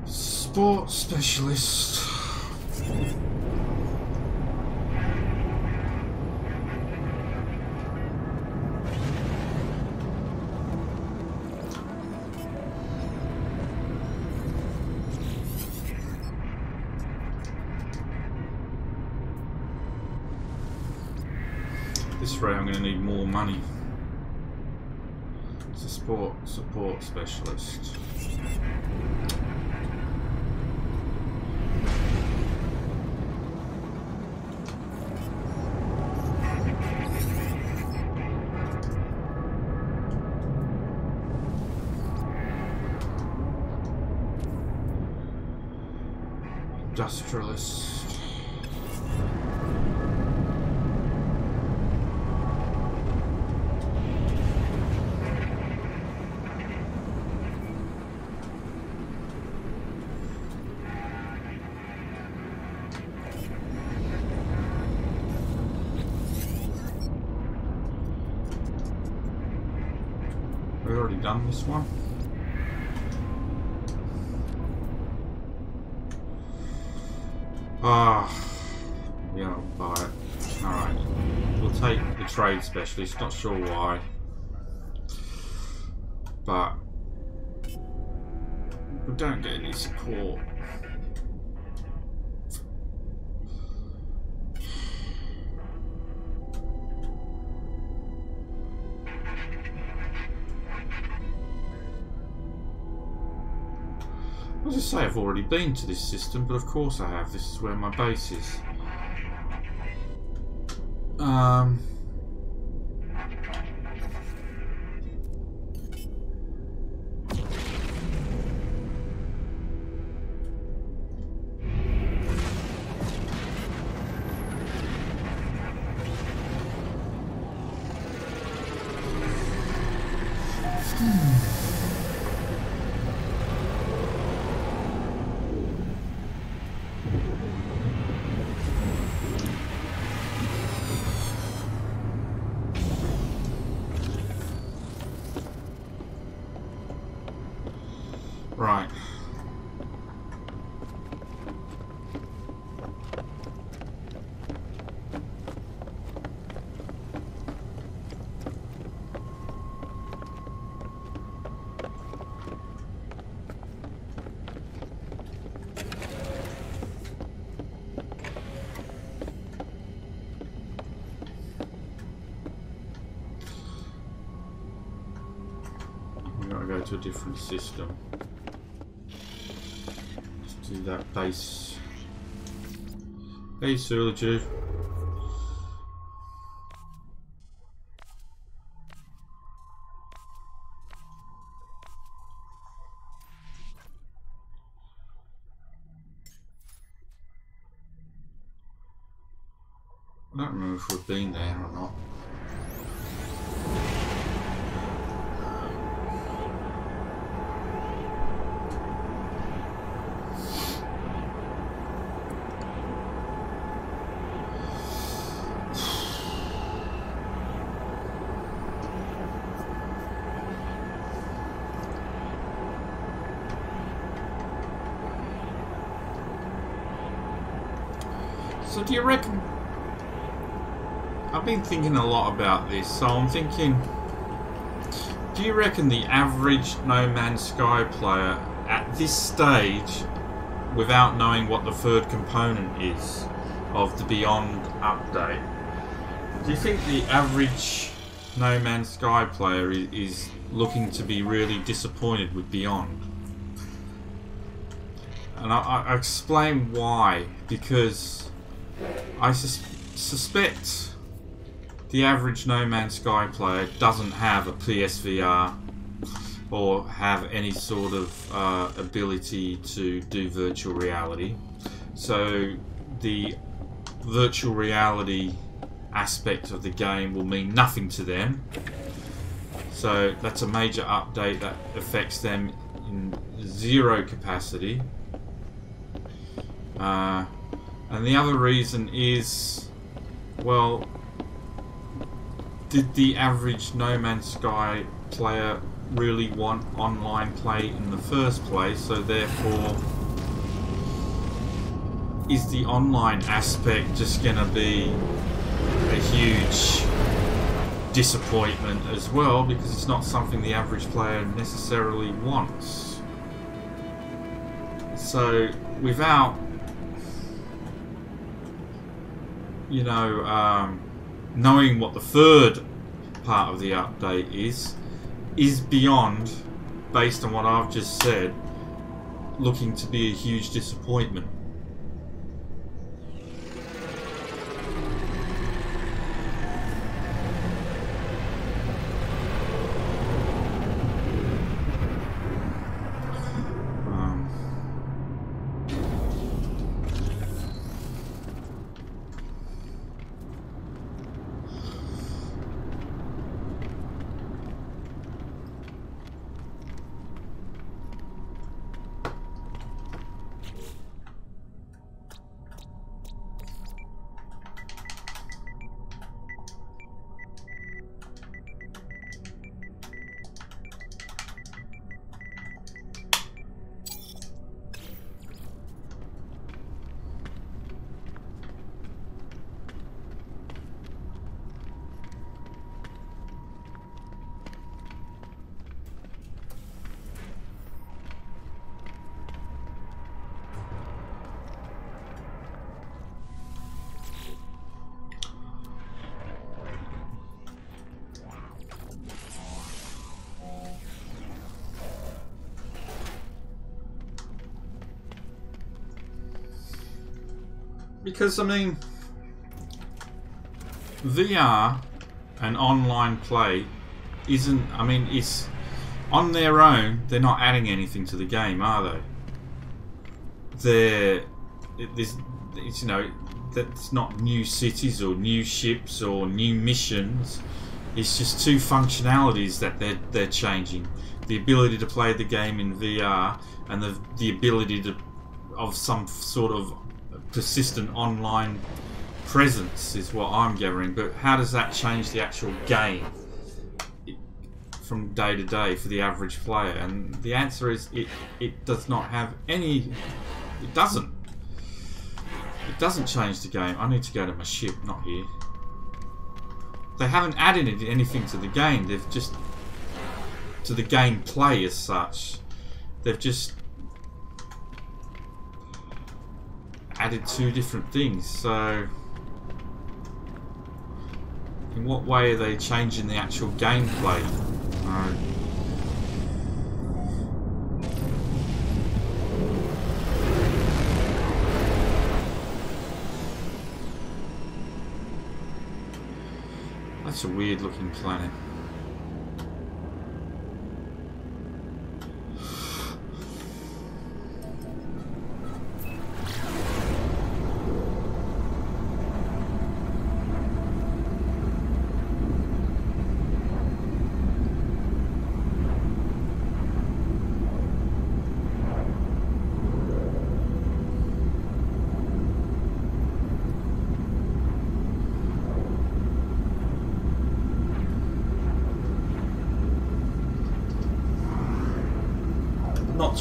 Sports specialist. This rate I'm going to need more money. It's a support specialist. Industrialist. We've already done this one. Yeah, I'll buy it. Alright. We'll take the trade specialist, not sure why. But we don't get any support. I'll just say I've already been to this system, but of course I have. This is where my base is. Right. We've got to go to a different system. Do that base. Hey, Sulaju. I don't remember if we've been there or not. So do you reckon... I've been thinking a lot about this, so I'm thinking... Do you reckon the average No Man's Sky player at this stage, without knowing what the third component is of the Beyond update, do you think the average No Man's Sky player is looking to be really disappointed with Beyond? And I explain why. Because I suspect the average No Man's Sky player doesn't have a PSVR or have any sort of ability to do virtual reality. So the virtual reality aspect of the game will mean nothing to them. So that's a major update that affects them in zero capacity. And the other reason is, well, did the average No Man's Sky player really want online play in the first place? So therefore, is the online aspect just going to be a huge disappointment as well, because it's not something the average player necessarily wants? So without, you know, knowing what the third part of the update is Beyond, based on what I've just said, looking to be a huge disappointment? Because, I mean, VR and online play isn't, I mean, it's on their own, they're not adding anything to the game, are they? It's, you know, that's not new cities or new ships or new missions. It's just two functionalities that they're changing: the ability to play the game in VR and the ability to of some sort of persistent online presence, is what I'm gathering. But how does that change the actual game from day to day for the average player? And the answer is it does not have any. It doesn't change the game. I need to go to my ship, not here. They haven't added anything to the game. They've just, to the gameplay as such, they've just added two different things. So in what way are they changing the actual gameplay? That's a weird looking planet.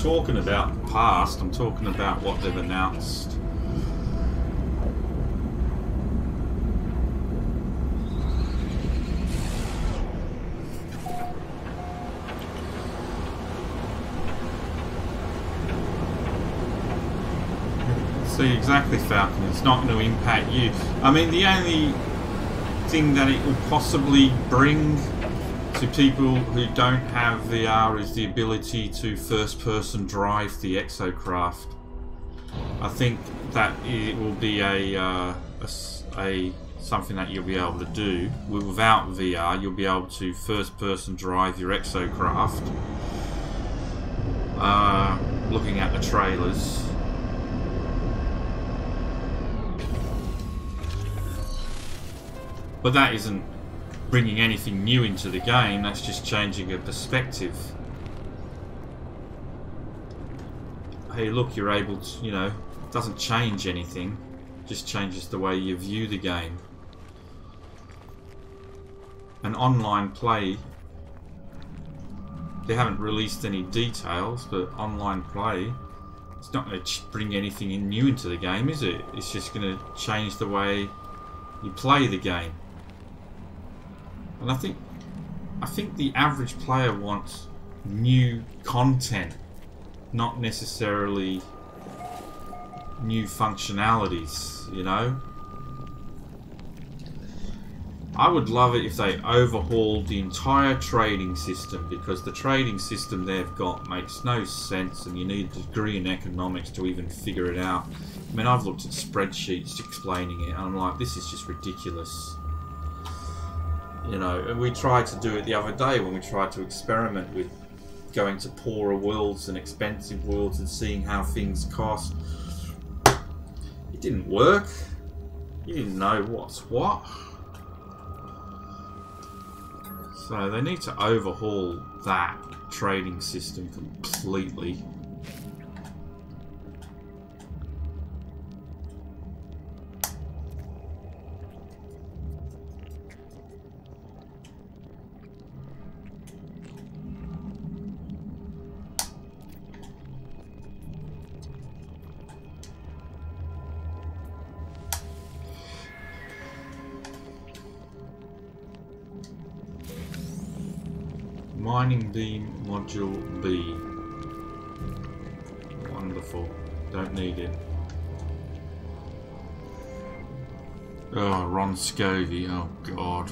Talking about the past, I'm talking about what they've announced. See, exactly, Falcon. It's not going to impact you. I mean, the only thing that it will possibly bring to people who don't have VR is the ability to first-person drive the exocraft. I think that it will be something that you'll be able to do. Without VR, you'll be able to first-person drive your exocraft. Looking at the trailers. But that isn't bringing anything new into the game, that's just changing a perspective. Hey look, you're able to, you know, it doesn't change anything, just changes the way you view the game. And online play, they haven't released any details, but online play, it's not going to bring anything new into the game, is it? It's just going to change the way you play the game. And I think the average player wants new content, not necessarily new functionalities, you know? I would love it if they overhauled the entire trading system, because the trading system they've got makes no sense and you need a degree in economics to even figure it out. I mean, I've looked at spreadsheets explaining it and I'm like, this is just ridiculous. You know, and we tried to do it the other day when we tried to experiment with going to poorer worlds and expensive worlds and seeing how things cost. It didn't work. You didn't know what's what. So they need to overhaul that trading system completely. Mining beam module B. Wonderful. Don't need it. Oh, Ron Scovey. Oh, God.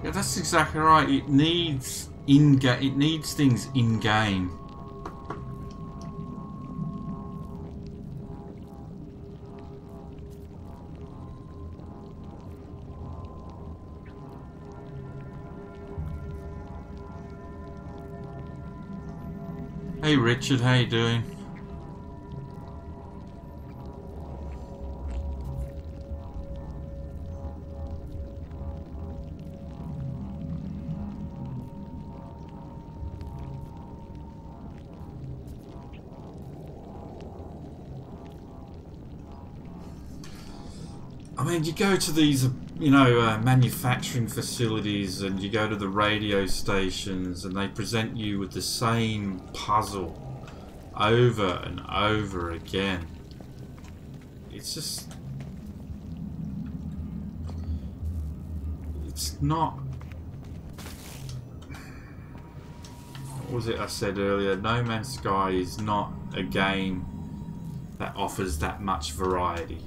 Yeah, that's exactly right. It needs in-game. It needs things in-game. Hey Richard, how you doing? I mean, you go to these, you know, manufacturing facilities and you go to the radio stations and they present you with the same puzzle over and over again. It's just... It's not... What was it I said earlier? No Man's Sky is not a game that offers that much variety.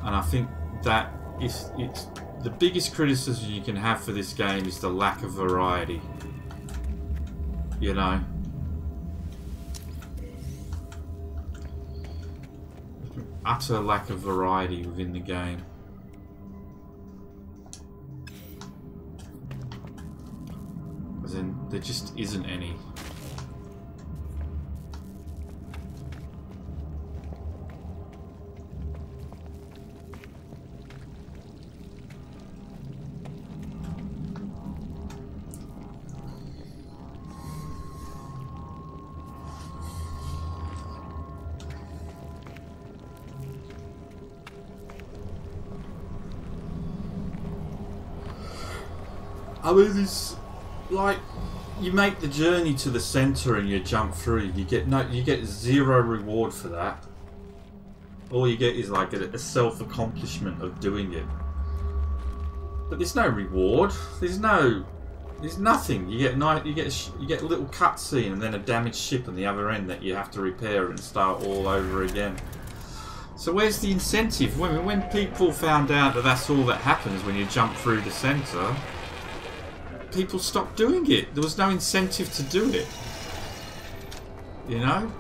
And I think that it's the biggest criticism you can have for this game is the lack of variety. You know? Utter lack of variety within the game. As in, there just isn't any. I mean, it's like you make the journey to the center and you jump through. You get zero reward for that. All you get is like a self-accomplishment of doing it. But there's no reward. There's no There's nothing. You get a little cutscene and then a damaged ship on the other end that you have to repair and start all over again. So where's the incentive? When people found out that that's all that happens when you jump through the centre, people stopped doing it. There was no incentive to do it. You know?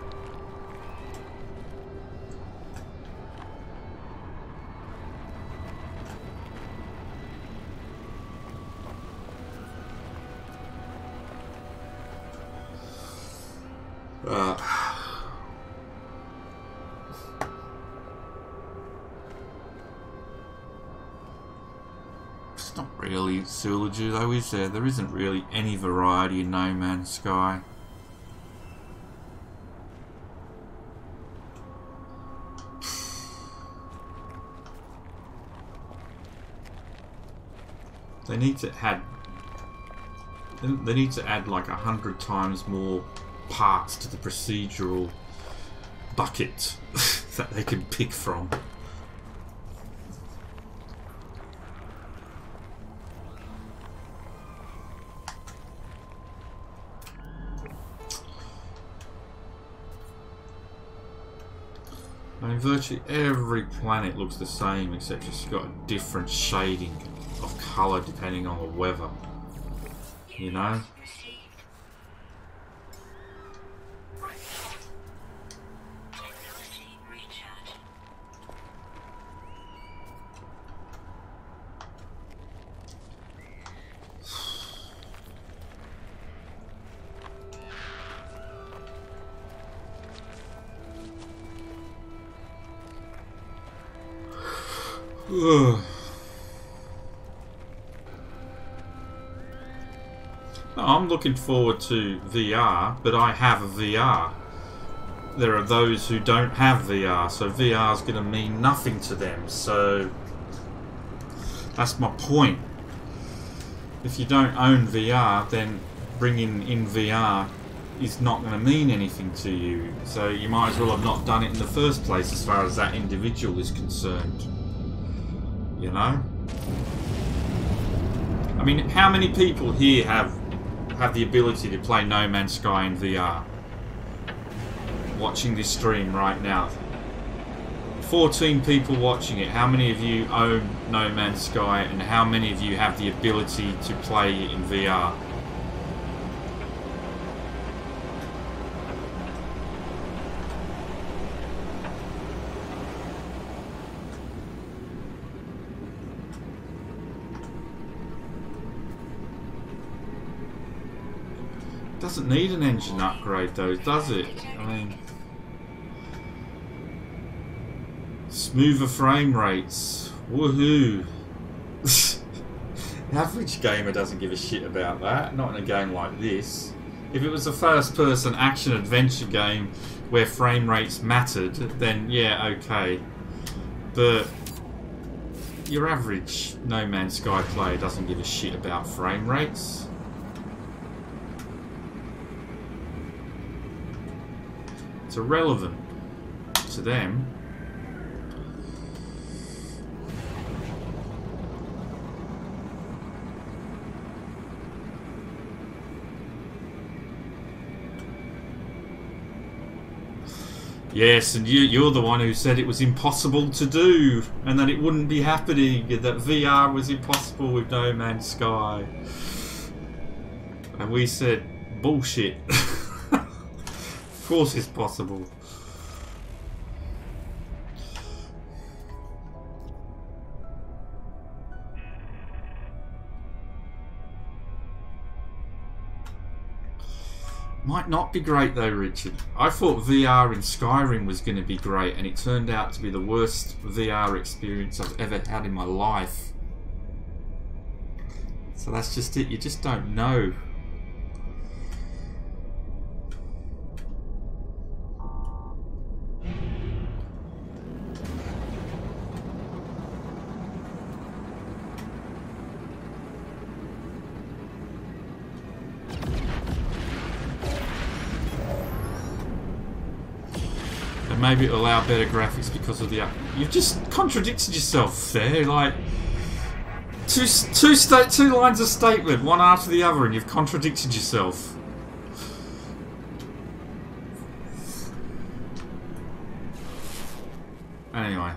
It's not really Zoology though, is there? There isn't really any variety in No Man's Sky. They need to add like 100 times more parts to the procedural bucket that they can pick from. I mean, virtually every planet looks the same except it's got a different shading of colour depending on the weather. You know? I'm looking forward to VR, but I have a VR. There are those who don't have VR, so VR is going to mean nothing to them. So that's my point. If you don't own VR, then bringing in VR is not going to mean anything to you. So you might as well have not done it in the first place as far as that individual is concerned. You know? I mean, how many people here have the ability to play No Man's Sky in VR? Watching this stream right now. 14 people watching it. How many of you own No Man's Sky and how many of you have the ability to play it in VR? Doesn't need an engine upgrade though, does it? I mean, smoother frame rates, woohoo! The average gamer doesn't give a shit about that, not in a game like this. If it was a first-person action-adventure game where frame rates mattered, then yeah, okay. But your average No Man's Sky player doesn't give a shit about frame rates. It's irrelevant to them. Yes, and you're the one who said it was impossible to do and that it wouldn't be happening, that VR was impossible with No Man's Sky. And we said, bullshit. Of course it's possible. Might not be great though, Richard. I thought VR in Skyrim was going to be great and it turned out to be the worst VR experience I've ever had in my life. So that's just it, you just don't know. Maybe it'll allow better graphics because of the... You've just contradicted yourself there, like... Two lines of statement, one after the other, and you've contradicted yourself. Anyway.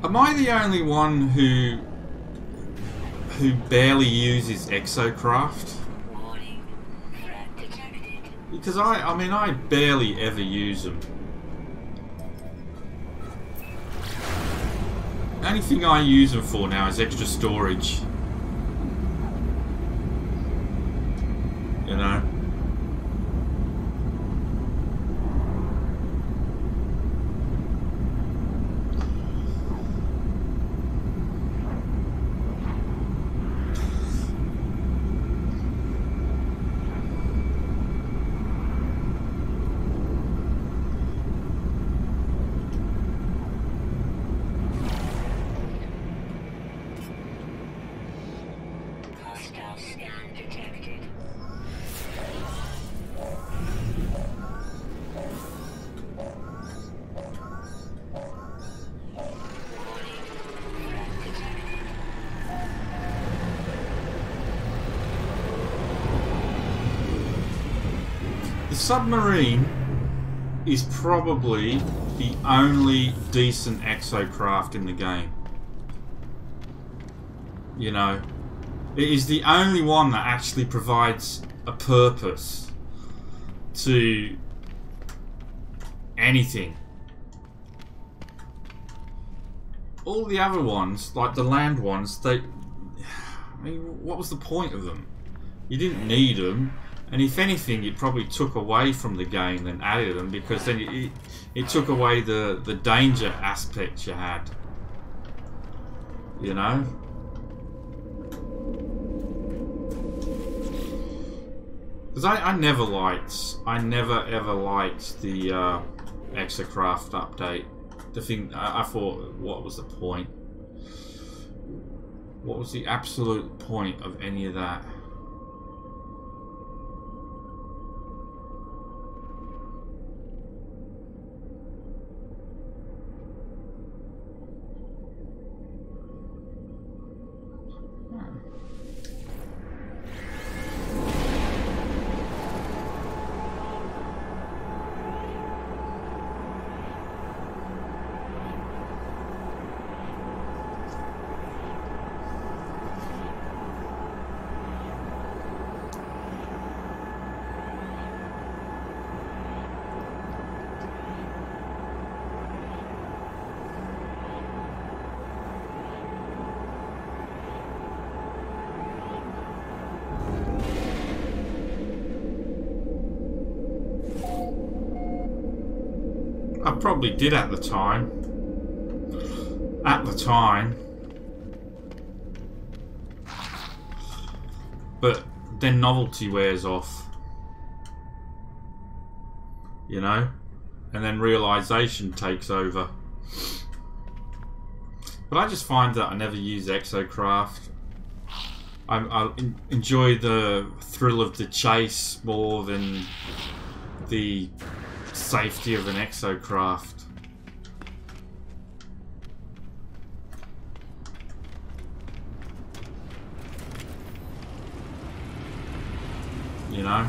Am I the only one who barely uses exocraft? Because I mean I barely ever use them. The only thing I use them for now is extra storage. You know? Submarine is probably the only decent exocraft in the game. You know, it is the only one that actually provides a purpose to anything. All the other ones, like the land ones, I mean, what was the point of them? You didn't need them. And if anything, it probably took away from the game than added them, because then it took away the danger aspect you had. You know? Because I never ever liked the exocraft update. The thing, I thought, what was the point? What was the absolute point of any of that? I probably did at the time. But then novelty wears off. You know? And then realization takes over. But I just find that I never use exocraft. I enjoy the thrill of the chase more than the safety of an exocraft. You know?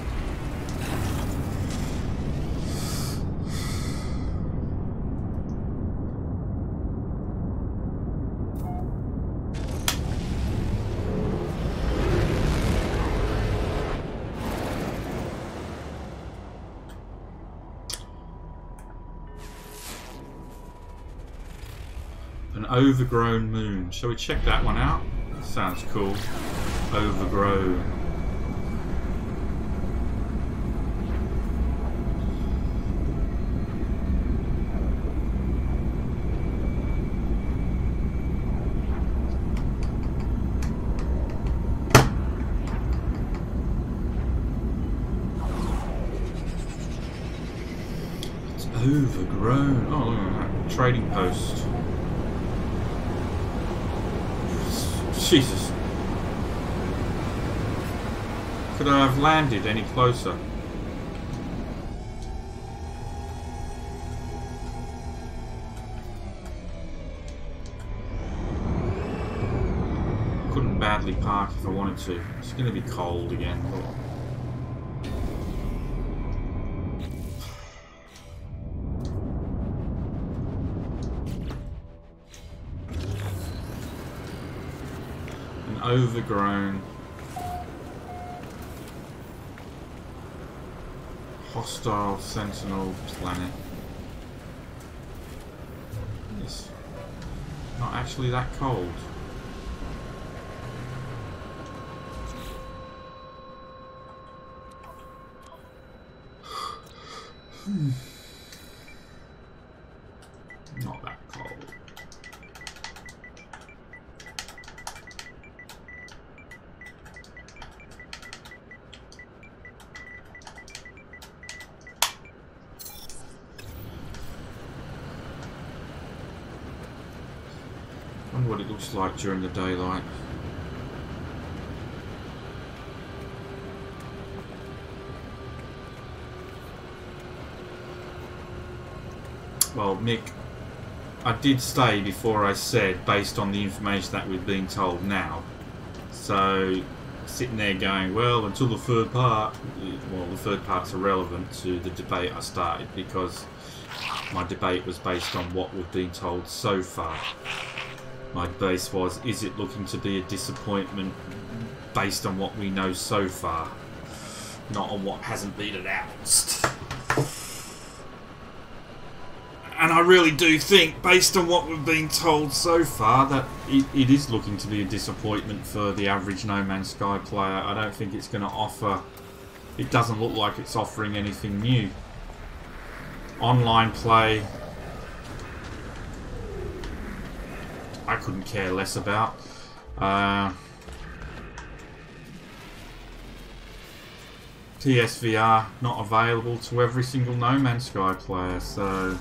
An overgrown moon. Shall we check that one out? Sounds cool. Overgrown. It's overgrown. Oh, look at that. Trading post. Jesus. Could I have landed any closer? Couldn't badly park if I wanted to. It's going to be cold again. An overgrown, hostile sentinel planet. It's not actually that cold. Not that cold. I wonder what it looks like during the daylight. Well, Mick, I did stay before I said based on the information that we're being told now. So, sitting there going, well, until the third part, well, the third part's irrelevant to the debate I started because my debate was based on what we've been told so far. My base was, is it looking to be a disappointment based on what we know so far, not on what hasn't been announced. And I really do think, based on what we've been told so far, that it is looking to be a disappointment for the average No Man's Sky player. I don't think it's going to offer... It doesn't look like it's offering anything new. Online play... I couldn't care less about. PSVR not available to every single No Man's Sky player, so...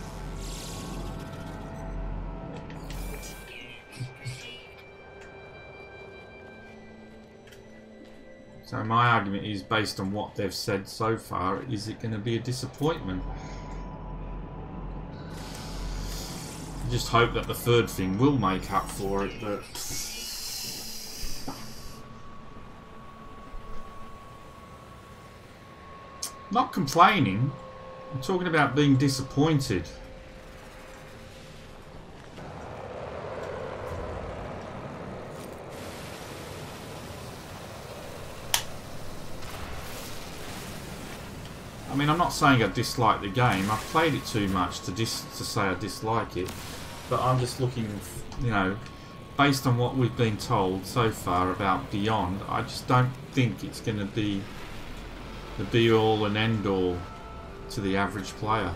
So my argument is, based on what they've said so far, is it going to be a disappointment? I just hope that the third thing will make up for it, but... Not complaining, I'm talking about being disappointed. I mean, I'm not saying I dislike the game. I've played it too much to say I dislike it. But I'm just looking, you know, based on what we've been told so far about Beyond, I just don't think it's going to be the be-all and end-all to the average player.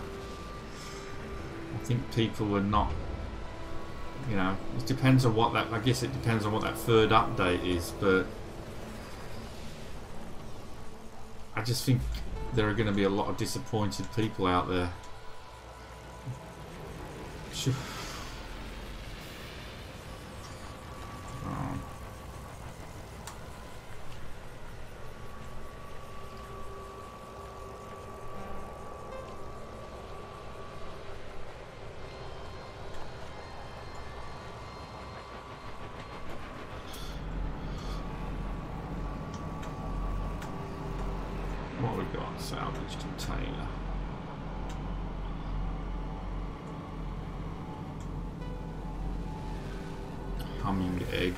I think people are not, you know, it depends on what that, I guess it depends on what that third update is, but I just think there are going to be a lot of disappointed people out there. Sure. What we got? Salvage container. Humming egg.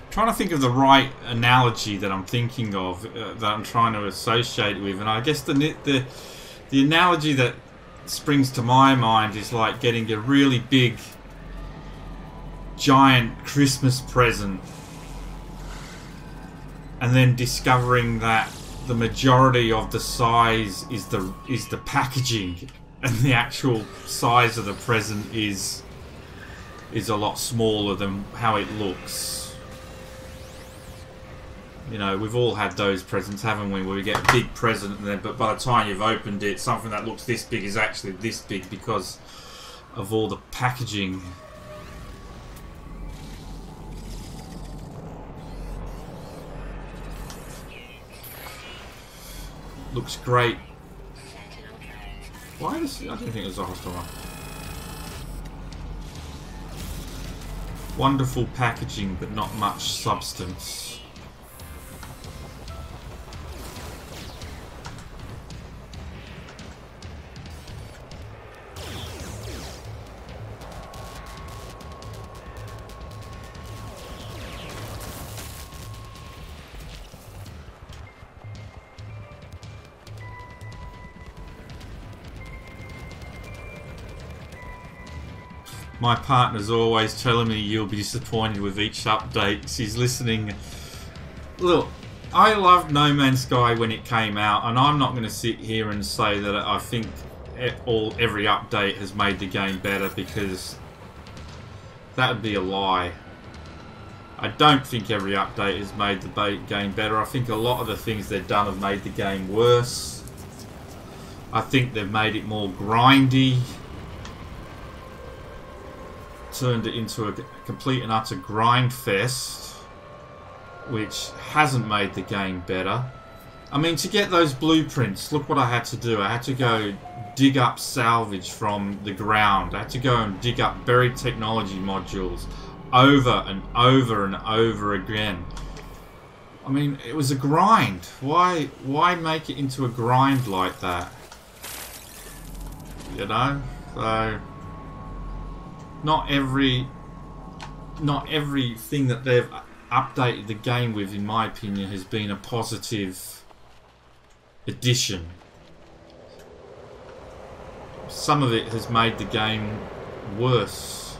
Trying to think of the right analogy that I'm thinking of, that I'm trying to associate with, and I guess the analogy that springs to my mind is like getting a really big, giant Christmas present and then discovering that the majority of the size is the packaging, and the actual size of the present is a lot smaller than how it looks. You know, we've all had those presents, haven't we, where we get a big present and then, but by the time you've opened it, something that looks this big is actually this big because of all the packaging. Looks great. Why is... I don't think there's a hostile one. Wonderful packaging, but not much substance. My partner's always telling me you'll be disappointed with each update. She's listening. Look, I loved No Man's Sky when it came out, and I'm not going to sit here and say that I think every update has made the game better, because that would be a lie. I don't think every update has made the game better. I think a lot of the things they've done have made the game worse. I think they've made it more grindy. Turned it into a complete and utter grind fest, which hasn't made the game better. I mean, to get those blueprints, look what I had to do. I had to go dig up salvage from the ground. I had to go and dig up buried technology modules over and over and over again. I mean, it was a grind. Why make it into a grind like that? You know? So... Not everything that they've updated the game with, in my opinion, has been a positive addition. Some of it has made the game worse.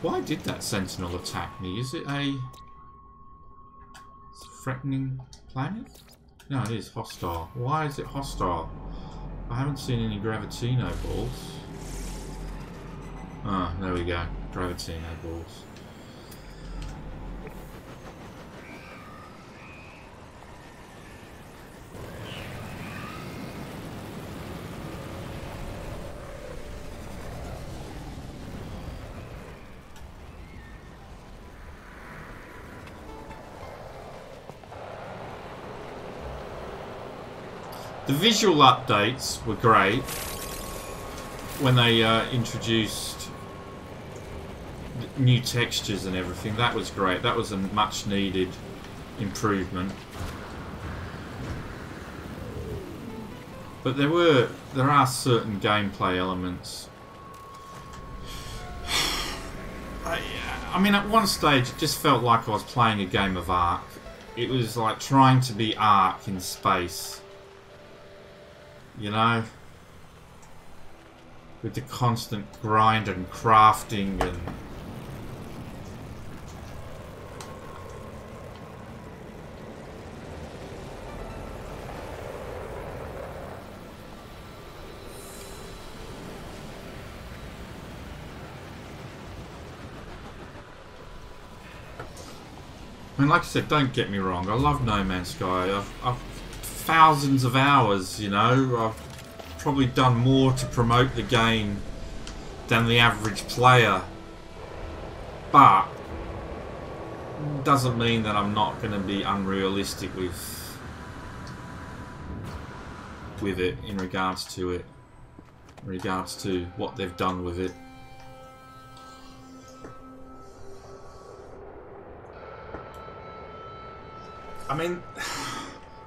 Why did that sentinel attack me? Is it a threatening planet? No, it is hostile. Why is it hostile? I haven't seen any Gravitino balls. Ah, there we go. Gravitino balls. The visual updates were great when they introduced new textures and everything. That was great. That was a much needed improvement. But there are certain gameplay elements. I mean, at one stage it just felt like I was playing a game of Ark. It was like trying to be Ark in space. You know, with the constant grind and crafting and I mean, like I said, don't get me wrong, I love No Man's Sky. I've thousands of hours, you know. I've probably done more to promote the game than the average player, but doesn't mean that I'm not going to be unrealistic with it in regards to what they've done with it. I mean,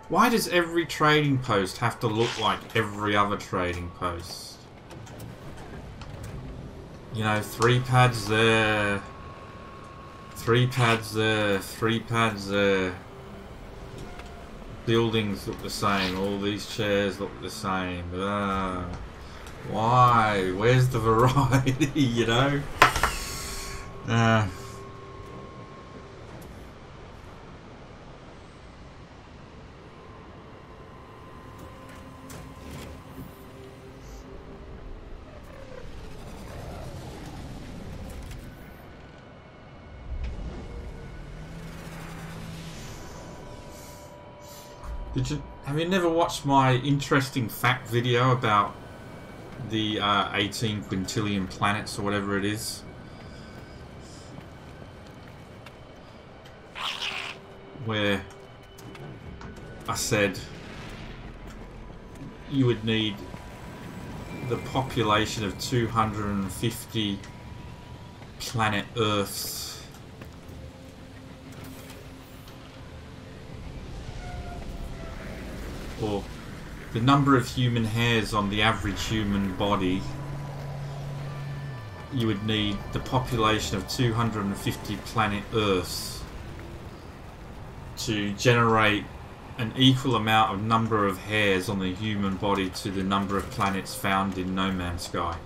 why does every trading post have to look like every other trading post? You know, 3 pads there, 3 pads there, 3 pads there. buildings look the same. All these chairs look the same. Why? Where's the variety, you know? Have you never watched my interesting fact video about the 18 quintillion planets or whatever it is? Where I said you would need the population of 250 planet Earths or the number of human hairs on the average human body. You would need the population of 250 planet Earths to generate an equal amount of number of hairs on the human body to the number of planets found in No Man's Sky.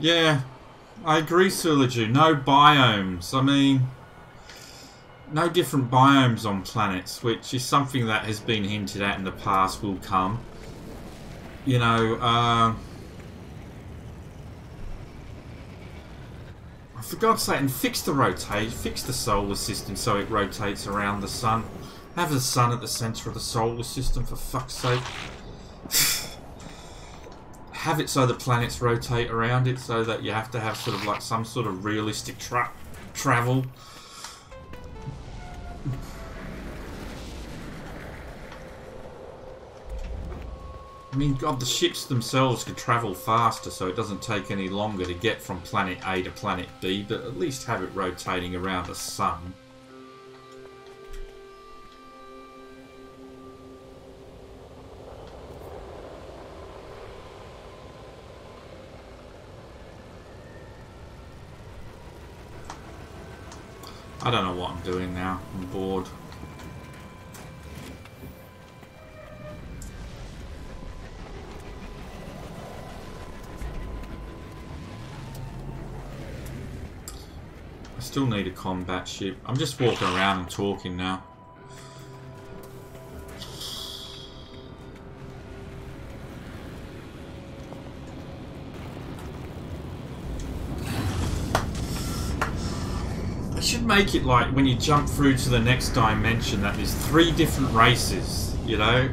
Yeah, I agree, Sulaju. No biomes. I mean, no different biomes on planets, which is something that has been hinted at in the past will come. You know, for God's sake, and fix the solar system so it rotates around the sun. Have the sun at the centre of the solar system, for fuck's sake. Have it so the planets rotate around it, so that you have to have sort of like some sort of realistic travel. I mean, God, the ships themselves could travel faster, so it doesn't take any longer to get from planet A to planet B, but at least have it rotating around the sun. I don't know what I'm doing now. I'm bored. I still need a combat ship. I'm just walking around and talking now. Should make it like when you jump through to the next dimension that there's 3 different races, you know,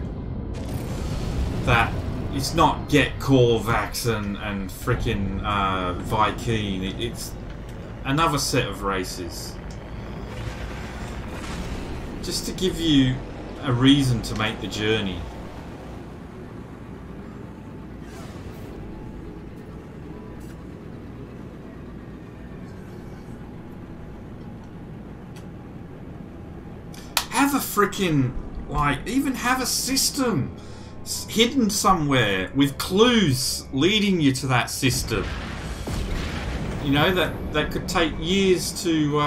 that it's not Get Korvax and frickin' Vy'keen. It's another set of races, just to give you a reason to make the journey. Have a frickin', like, even have a system hidden somewhere with clues leading you to that system. You know, that could take years to,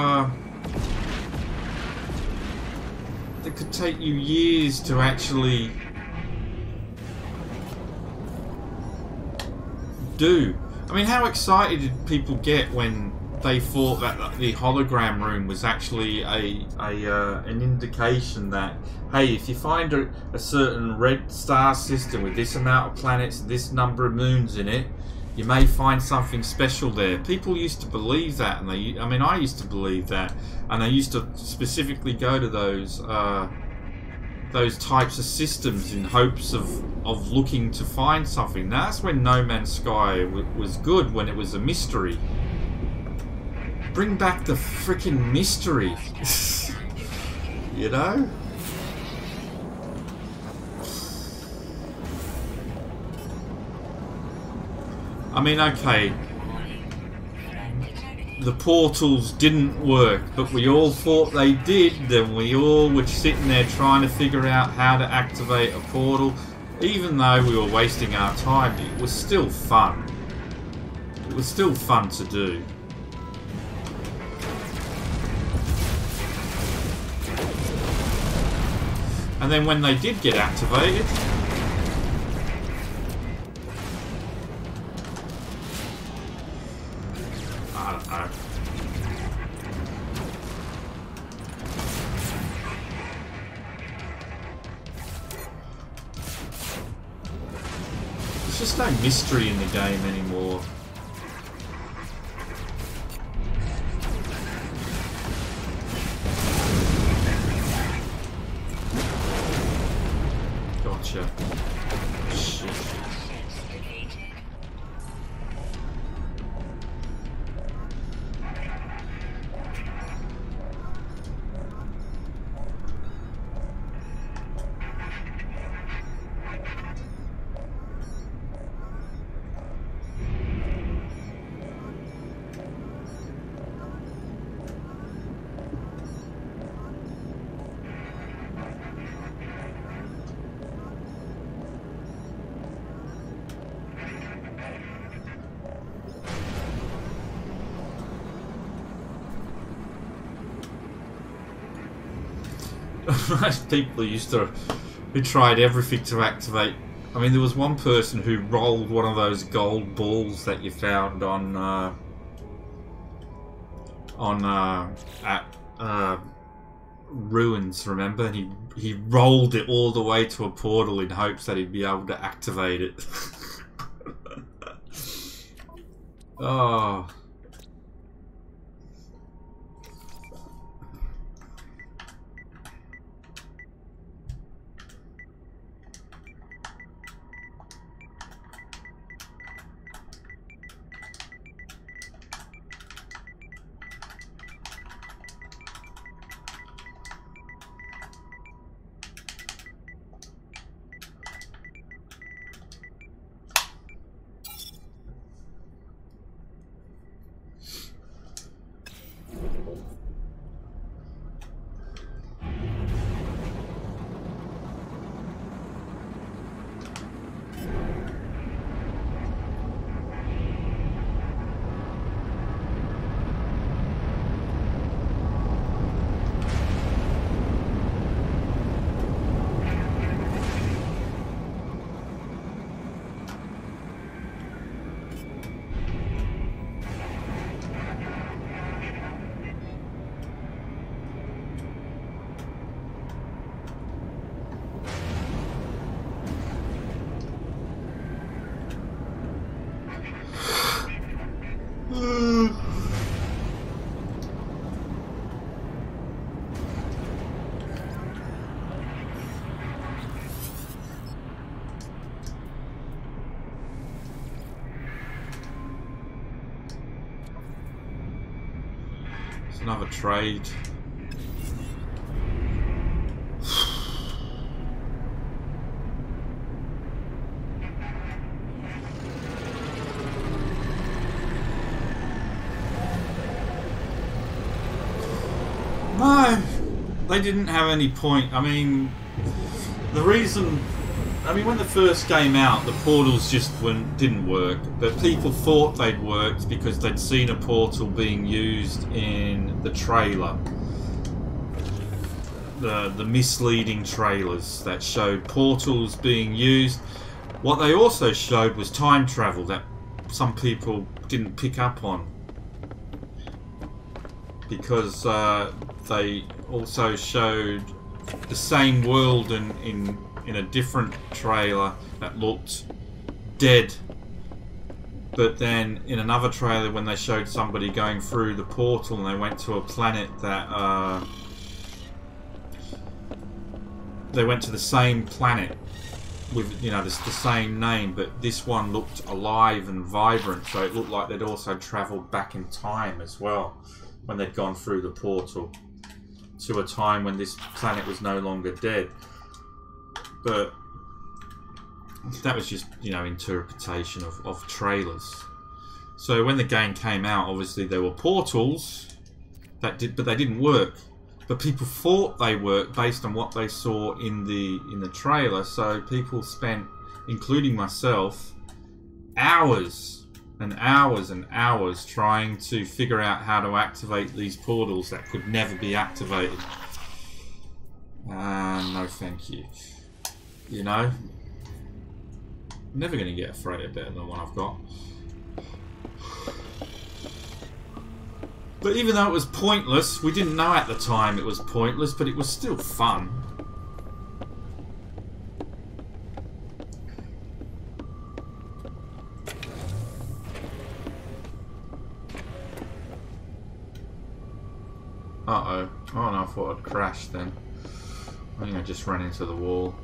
that could take you years to actually do. I mean, how excited did people get when they thought that the hologram room was actually an indication that, hey, if you find a certain red star system with this amount of planets, this number of moons in it, you may find something special there. People used to believe that, and I mean, I used to believe that, and they used to specifically go to those types of systems in hopes of looking to find something. That's when No Man's Sky was good, when it was a mystery. Bring back the frickin' mystery. You know? I mean, okay, the portals didn't work, but we all thought they did, and we all were sitting there trying to figure out how to activate a portal. Even though we were wasting our time, it was still fun. It was still fun to do. And then when they did get activated, I don't know. There's just no mystery in the game anymore. Gotcha. Shit. People who tried everything to activate. I mean, there was one person who rolled one of those gold balls that you found at ruins. Remember, and he rolled it all the way to a portal in hopes that he'd be able to activate it. Oh. Another trade. No, they didn't have any point. I mean, the reason... I mean, when the first came out, the portals just didn't work, but people thought they'd worked because they'd seen a portal being used in the trailer. The misleading trailers that showed portals being used. What they also showed was time travel that some people didn't pick up on. Because they also showed the same world in a different trailer that looked dead, but then in another trailer when they showed somebody going through the portal and they went to a planet that they went to the same planet with, you know, the same name, but this one looked alive and vibrant, so it looked like they'd also travelled back in time as well when they'd gone through the portal to a time when this planet was no longer dead. But that was just, you know, interpretation of trailers. So when the game came out, obviously there were portals that did, but they didn't work. But people thought they worked based on what they saw in the trailer. So people spent, including myself, hours and hours and hours trying to figure out how to activate these portals that could never be activated. No, thank you. You know, I'm never going to get a freighter better than the one I've got. But even though it was pointless, we didn't know at the time it was pointless, but it was still fun. Uh-oh. Oh no, I thought I'd crashed then. I think I just ran into the wall.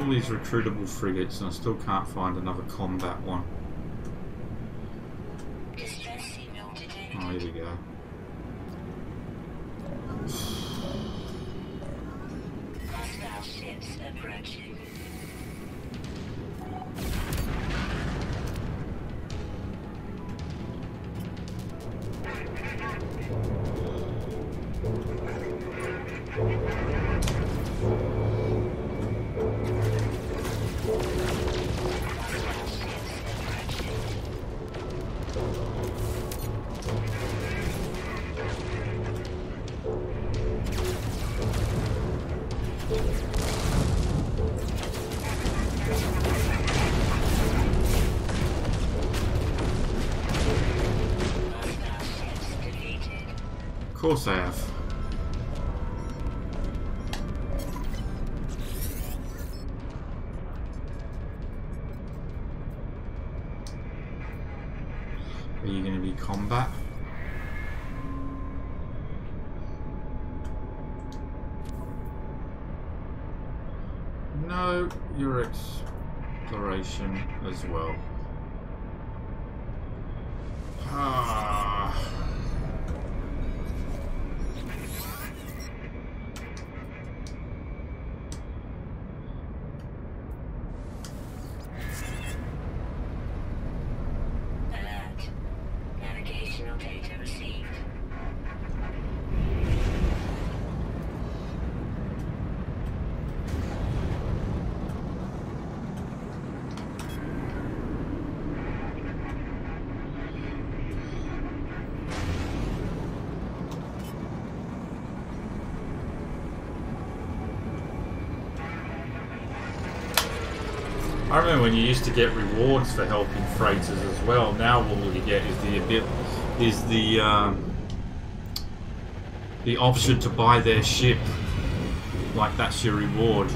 These recruitable frigates, and I still can't find another combat one. Oh, here we go. Of course I have. Are you going to be combat? No, you're exploration as well. I remember when you used to get rewards for helping freighters as well. Now all you get is the option to buy their ship. Like that's your reward.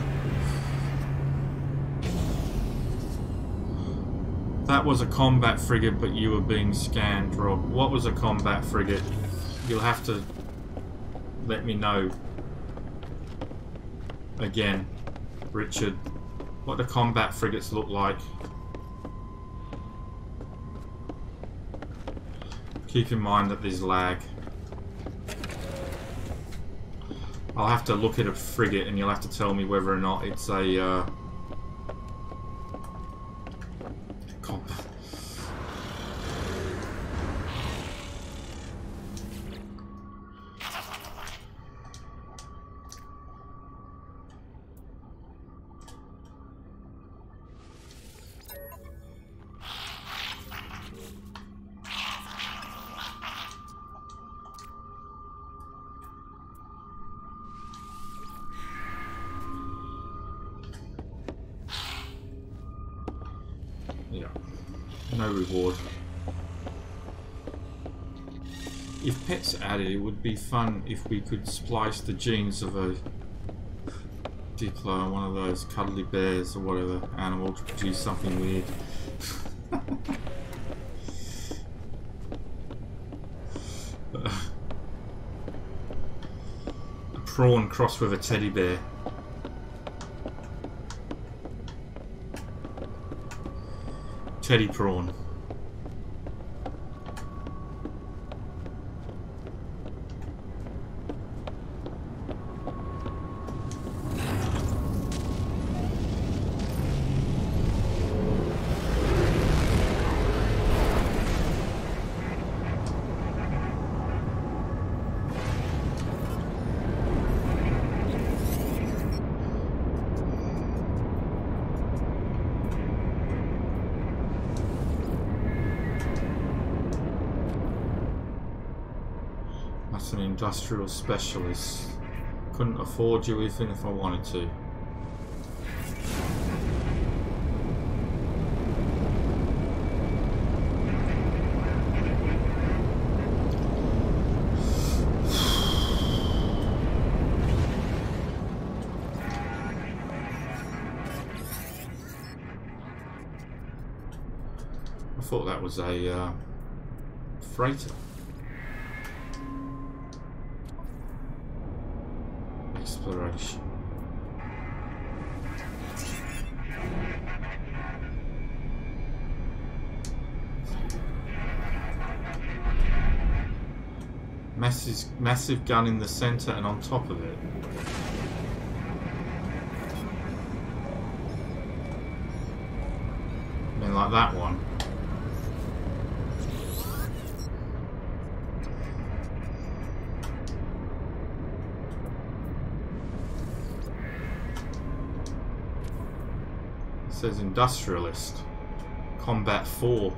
That was a combat frigate, but you were being scanned, Rob. What was a combat frigate? You'll have to let me know again, Richard. What do combat frigates look like? Keep in mind that there's lag. I'll have to look at a frigate and you'll have to tell me whether or not it's a combat. Yeah. No reward. If pets added, it would be fun if we could splice the genes of a Diplo, one of those cuddly bears or whatever animal, to produce something weird. A prawn crossed with a teddy bear. Teddy prawn. That's an industrial specialist. Couldn't afford you even if I wanted to. I thought that was a freighter. Exploration. Massive gun in the center and on top of it. I mean, like that one. It says industrialist. Combat 4.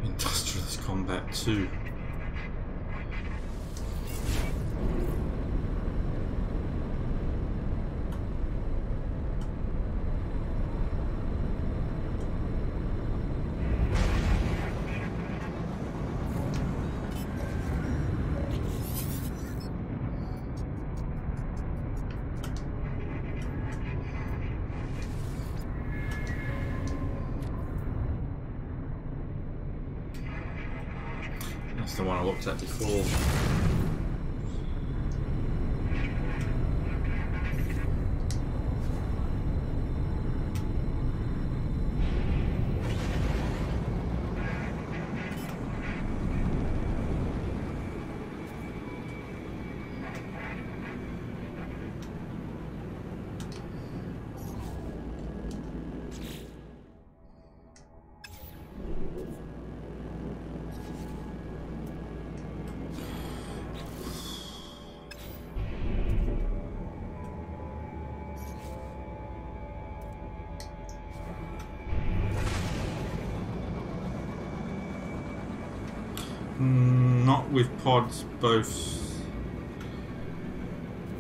Industrialist Combat 2. That's the one I looked at before. Not with pods both.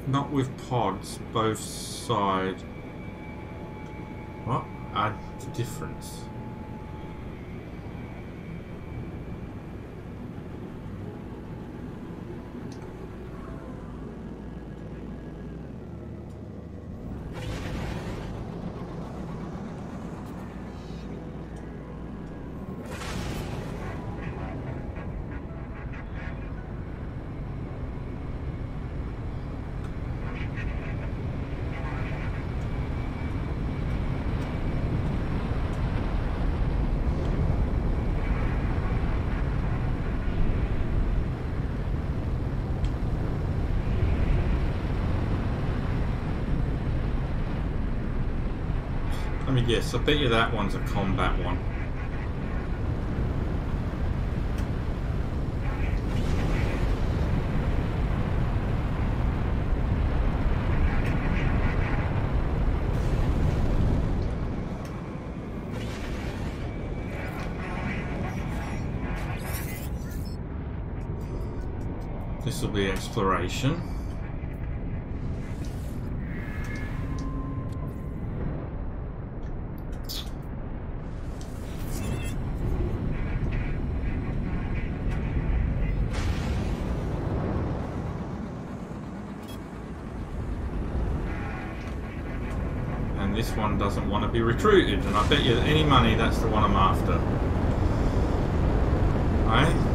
Not with pods both side. What? Add the difference. Let me guess, I bet you that one's a combat one. This will be exploration. And this one doesn't want to be recruited, and I bet you any money that's the one I'm after. Right?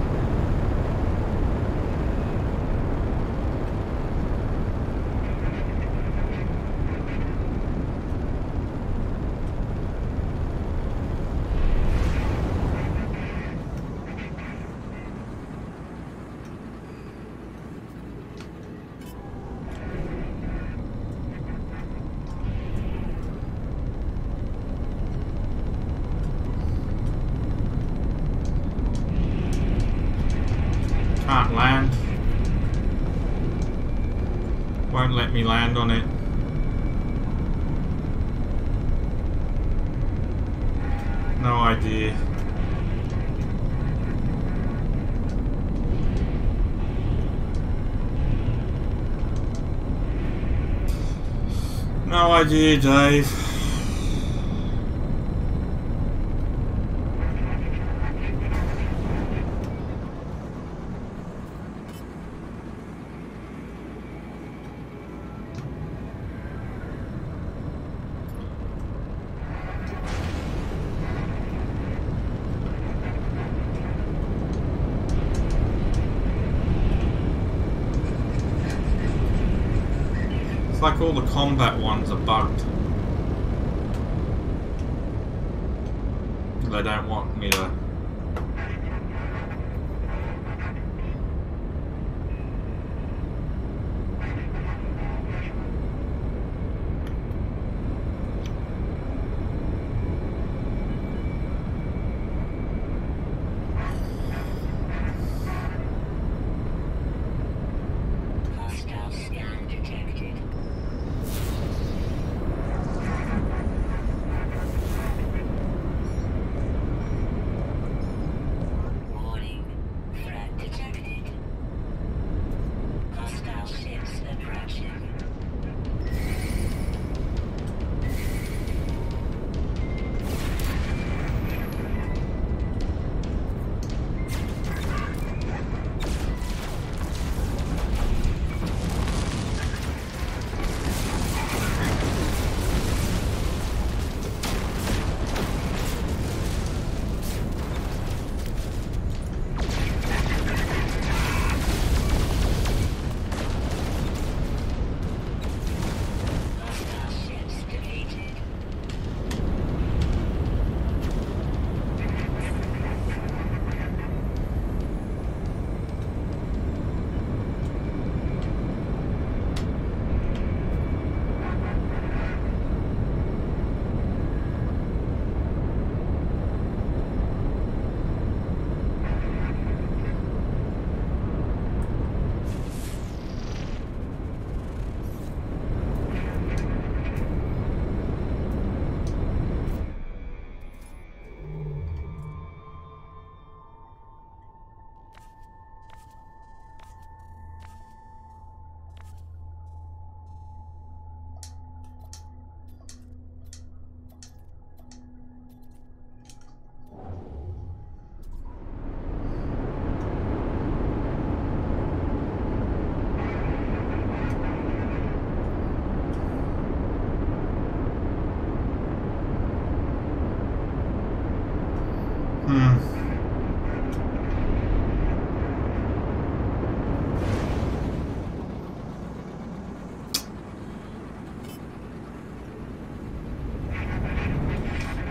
Can't land. Won't let me land on it. No idea. No idea, Dave. It's like all the combat ones are bugged. They don't want me to...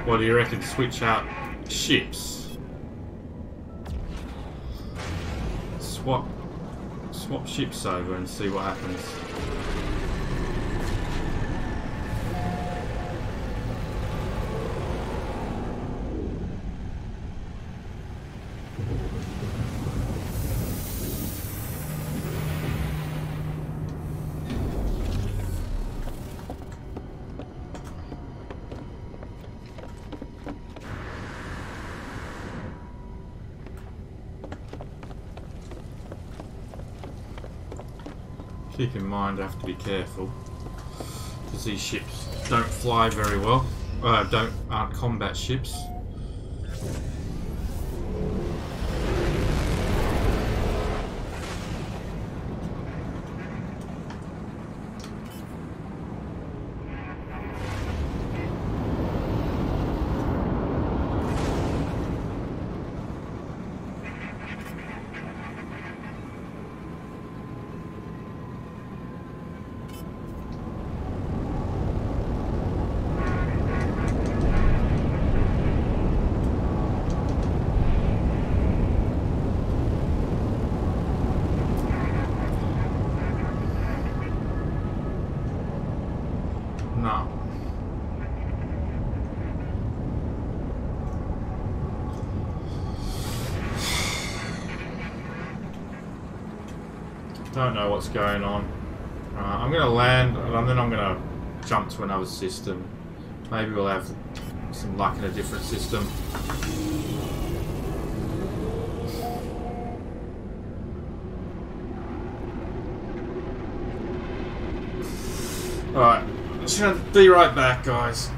What do you reckon? Switch out ships? Swap ships over and see what happens. Keep in mind, I have to be careful because these ships don't fly very well. Aren't combat ships. No. Don't know what's going on. I'm going to land and then I'm going to jump to another system. Maybe we'll have some luck in a different system. Alright, just going to be right back, guys.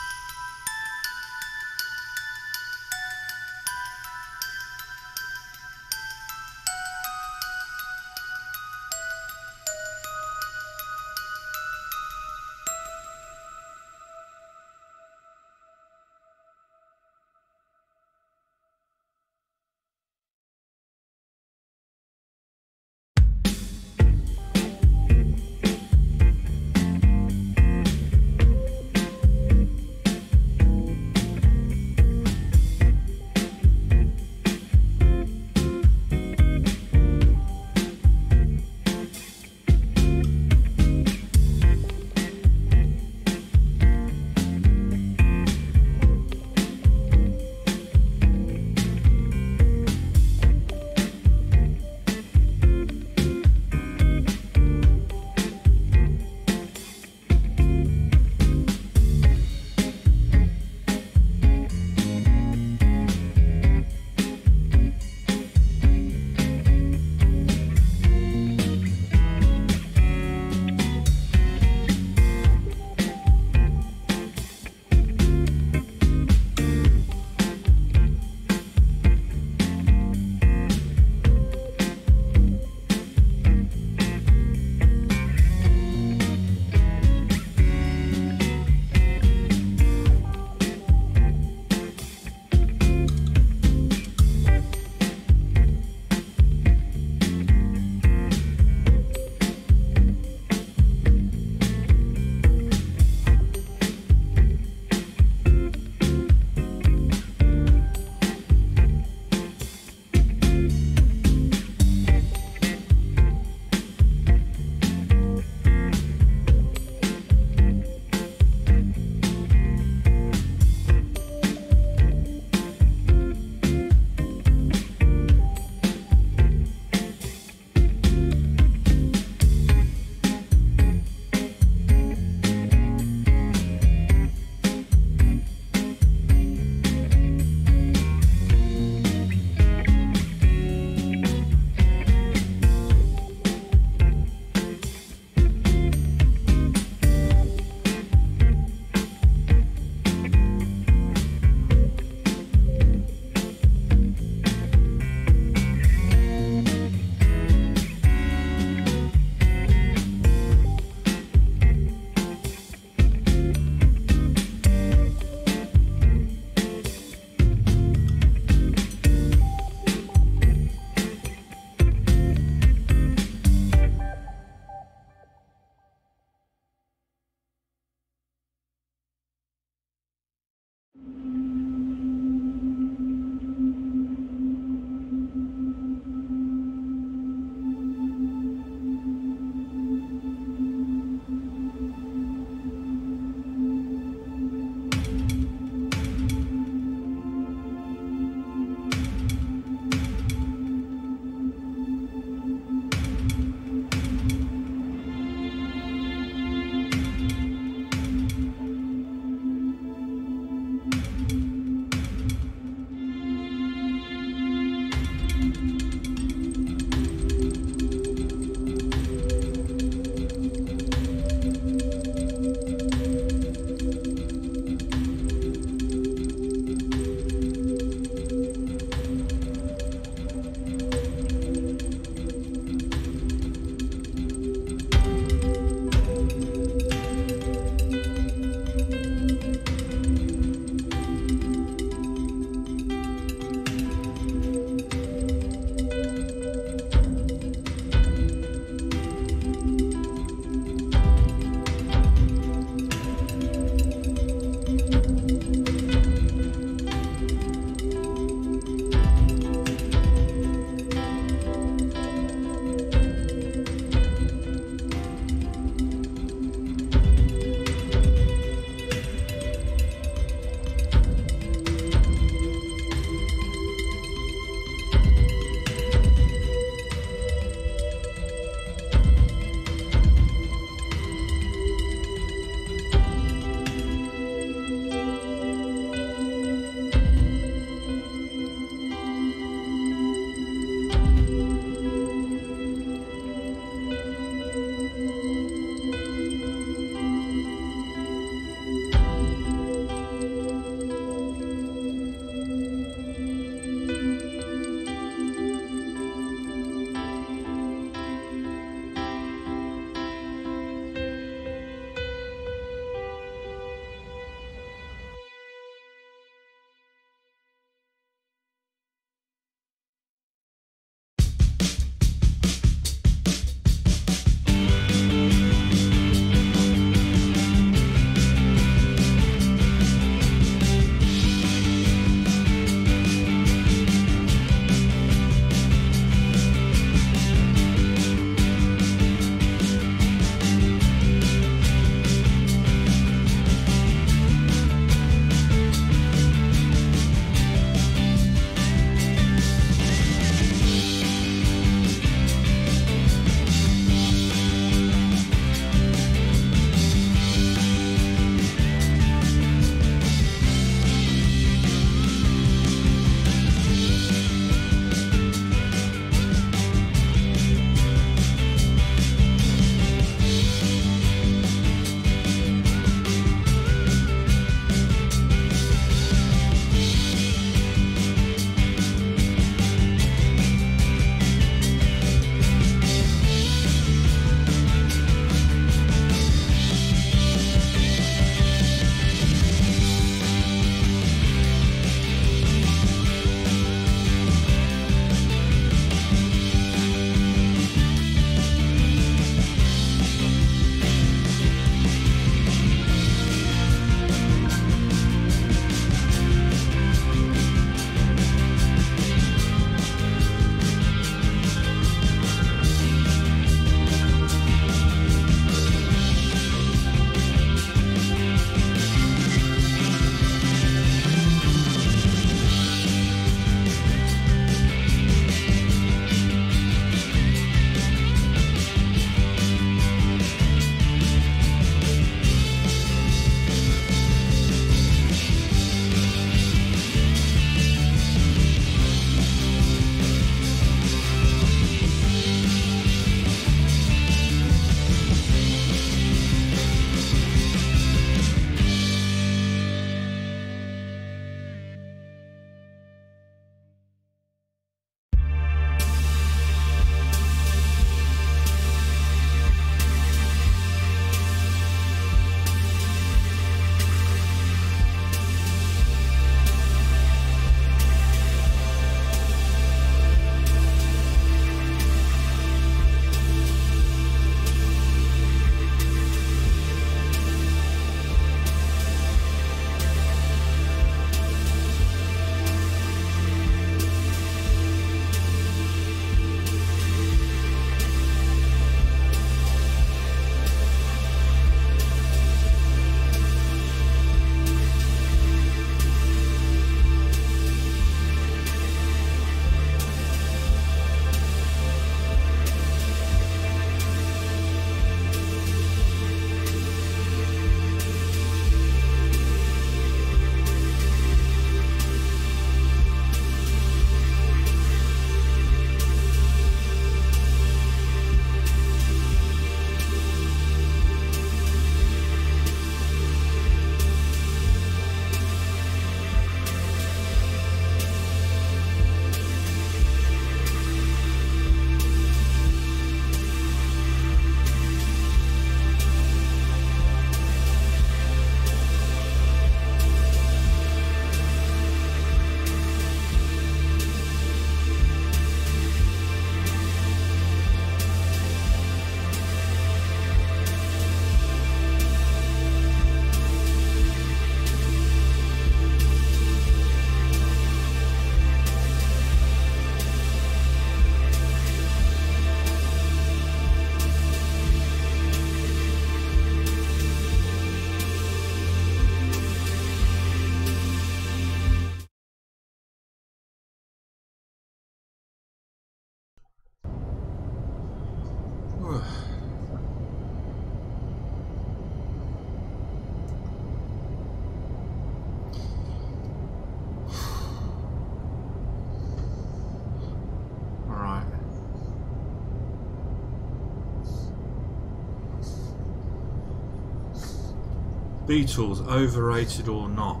Beetles, overrated or not?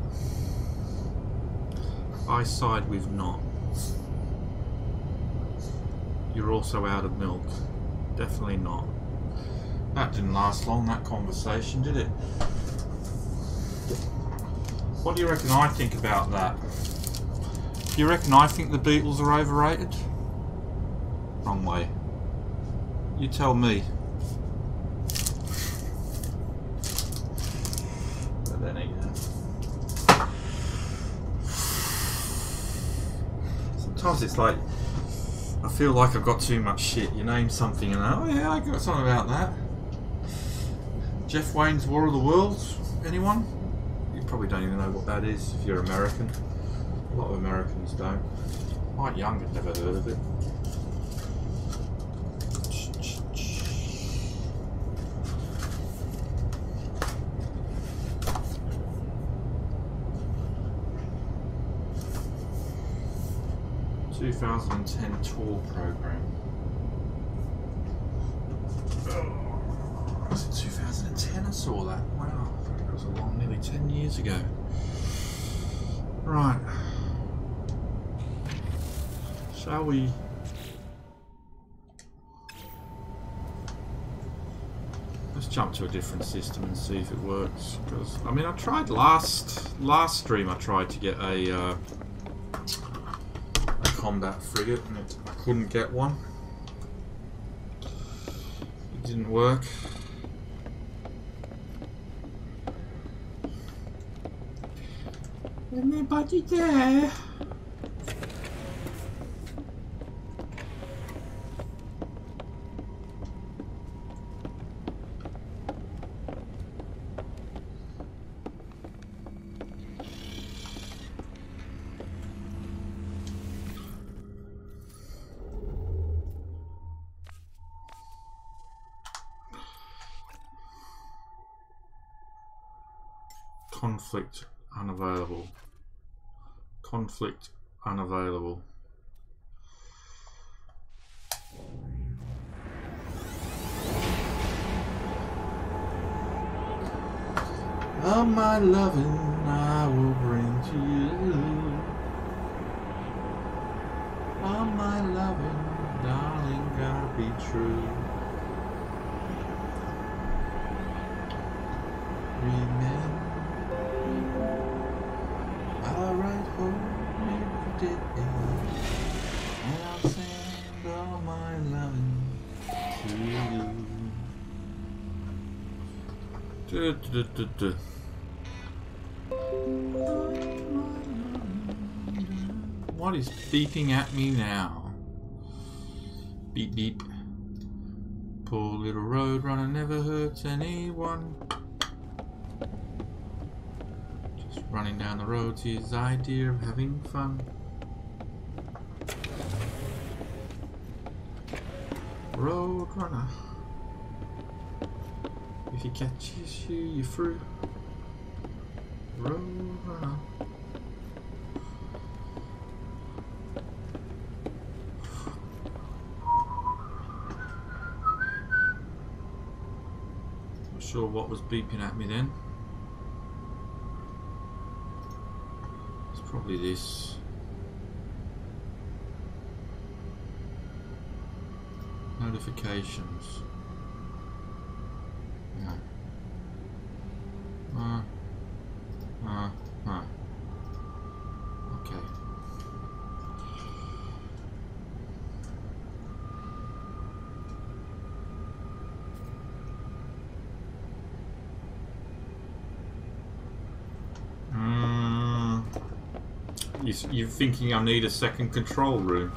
I side with not. You're also out of milk. Definitely not. That didn't last long, that conversation, did it? What do you reckon I think about that? Do you reckon I think the Beatles are overrated? Wrong way. You tell me. But then again, sometimes it's like I feel like I've got too much shit. You name something and oh yeah, I got something about that. Jeff Wayne's War of the Worlds? Anyone? You probably don't even know what that is if you're American. A lot of Americans don't. Quite young, I've never heard of it. 2010 tour program. Was it 2010 I saw that? Wow, it was a long, nearly 10 years ago. Right. Shall we? Let's jump to a different system and see if it works. Because I mean, I tried last stream. I tried to get a combat frigate, and I couldn't get one. It didn't work. Anybody there? Conflict unavailable. Conflict unavailable. All my loving I will bring to you. All my loving, darling, gotta be true. Remember, I'll write home every day, and I'll send all my loving to you. What is beeping at me now? Beep beep. Poor little road runner never hurts anyone. Just running down the road's his idea of having fun. Road runner. If he catches you, you're through. Road runner. Not sure what was beeping at me then. It's probably this. Notifications. Okay. You're thinking I need a second control room?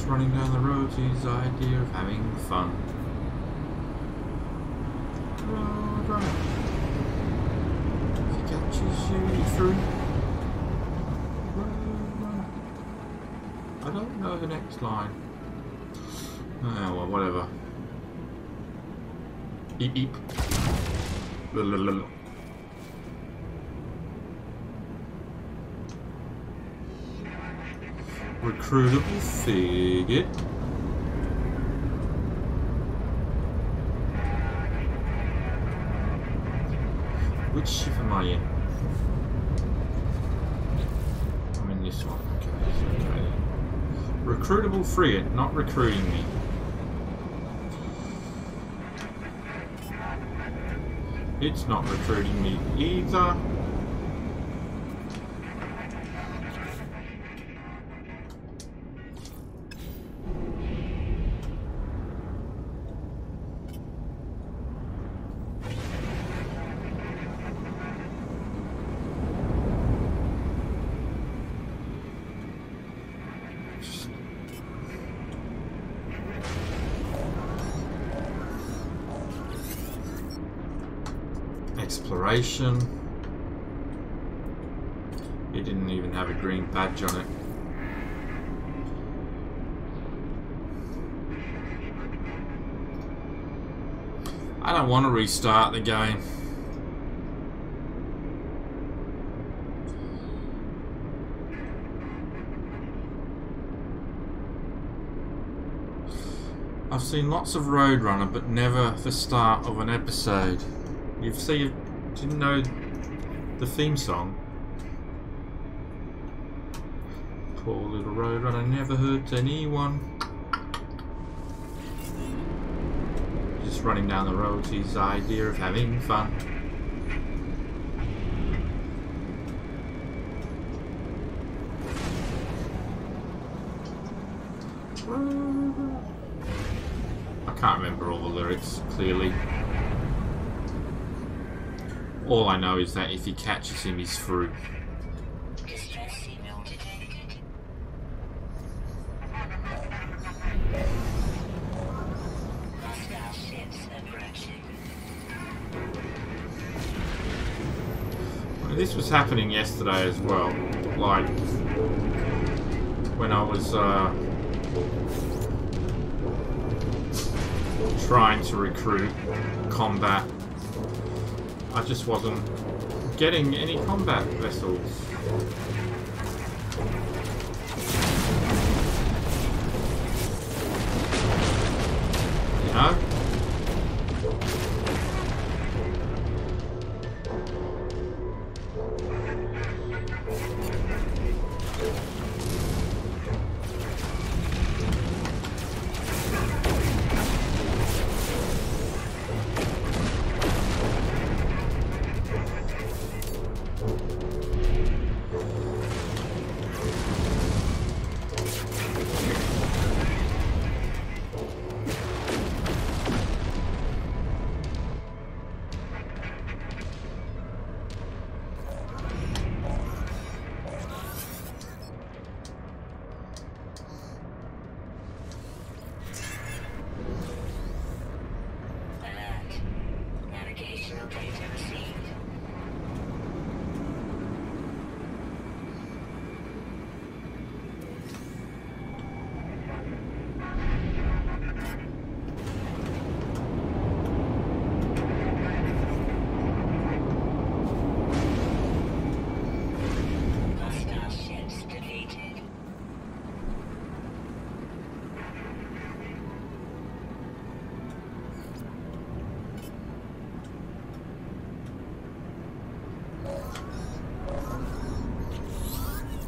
Running down the road's his idea of having fun. Road runner. If he catches you, you're through. I don't know the next line. Oh, well, whatever. Eep, eep. Lalalala. Recruitable figure. Which ship am I in? I'm in this one. Okay. Recruitable frigate, not recruiting me. It's not recruiting me either. Exploration. It didn't even have a green badge on it. I don't want to restart the game. I've seen lots of Roadrunner, but never the start of an episode. You didn't know the theme song? Poor little Roadrunner never hurt anyone. Just running down the road to his idea of having fun. I can't remember all the lyrics clearly. All I know is that if he catches him, he's through. Distress signal detected. Hostile ships approaching. Well, this was happening yesterday as well. Like when I was trying to recruit combat. I just wasn't getting any combat vessels. You know?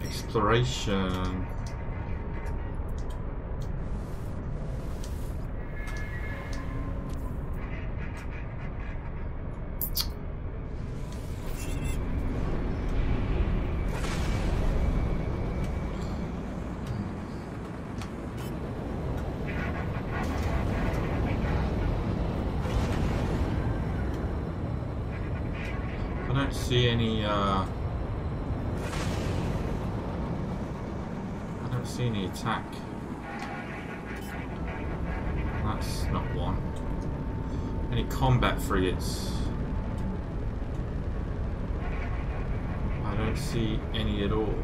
Exploration. I don't see any see any attack. That's not one. Any combat frigates? I don't see any at all.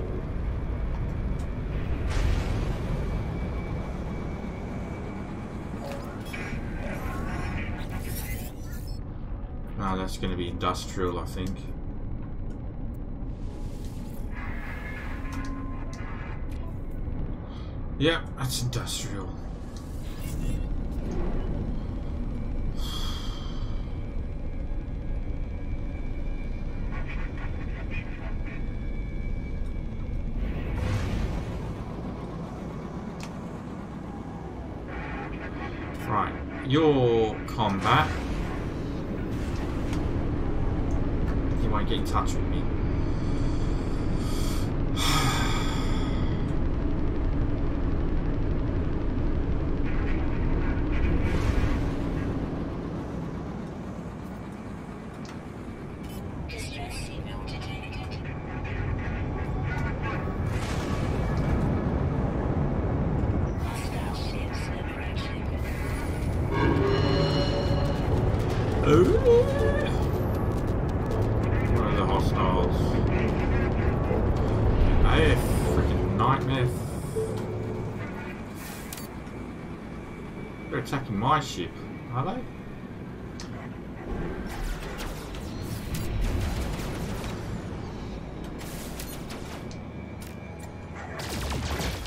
No, that's going to be industrial, I think. Yep, that's industrial. Right, your combat. You won't get in touch with me. Distress signal detected. Hostile ships approaching. Where are the hostiles? Hey, freaking nightmare. They're attacking my ship, are they?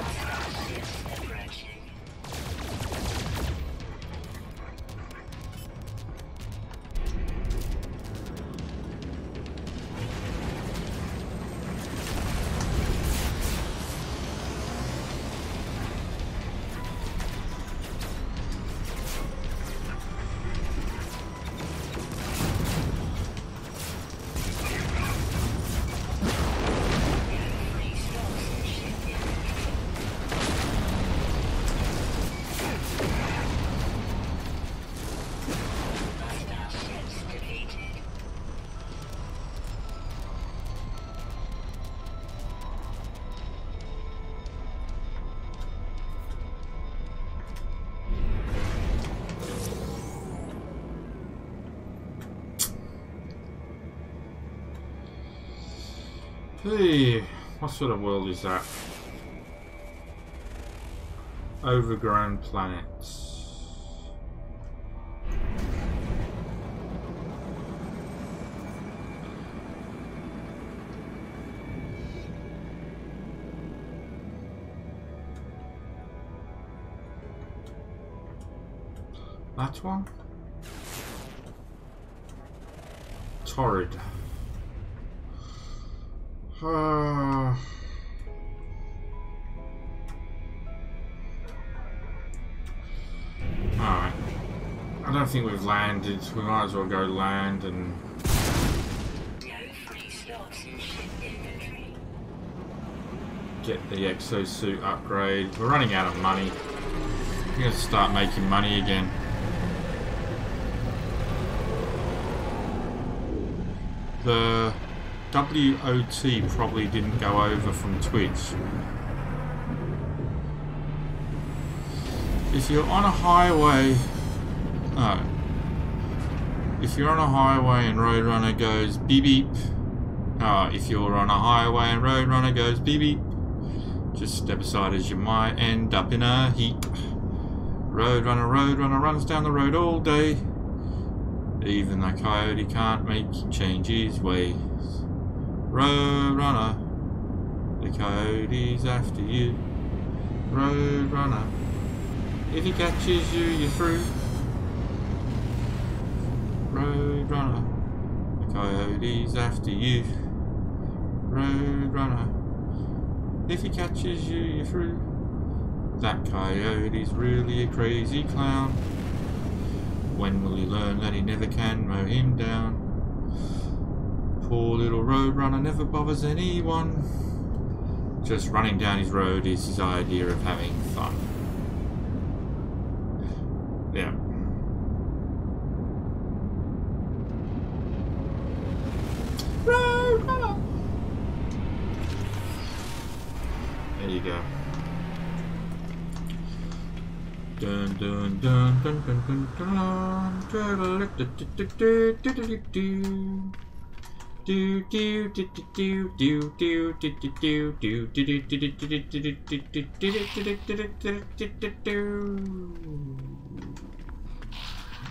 Hostile ships approaching. Free slots in ship inventory. Hostile ships defeated. Hey, what sort of world is that? Overgrown planets. That one? Torrid. Alright. I don't think we've landed. We might as well go land and... No free slots in ship inventory. get the exosuit upgrade. We're running out of money. We're going to start making money again. The WOT probably didn't go over from Twitch. If you're on a highway... Oh. If you're on a highway and Roadrunner goes beep beep... if you're on a highway and Roadrunner goes beep beep... just step aside as you might end up in a heap. Roadrunner runs down the road all day. Even the coyote can't make him change his ways. Roadrunner, the coyote's after you. Roadrunner, if he catches you, you're through. Roadrunner, the coyote's after you. Roadrunner, if he catches you, you're through. That coyote's really a crazy clown. When will he learn that he never can mow him down? Poor little Roadrunner never bothers anyone. Just running down his road is his idea of having fun. Yeah. Roadrunner! There you go. Dun dun dun dun dun dun dun.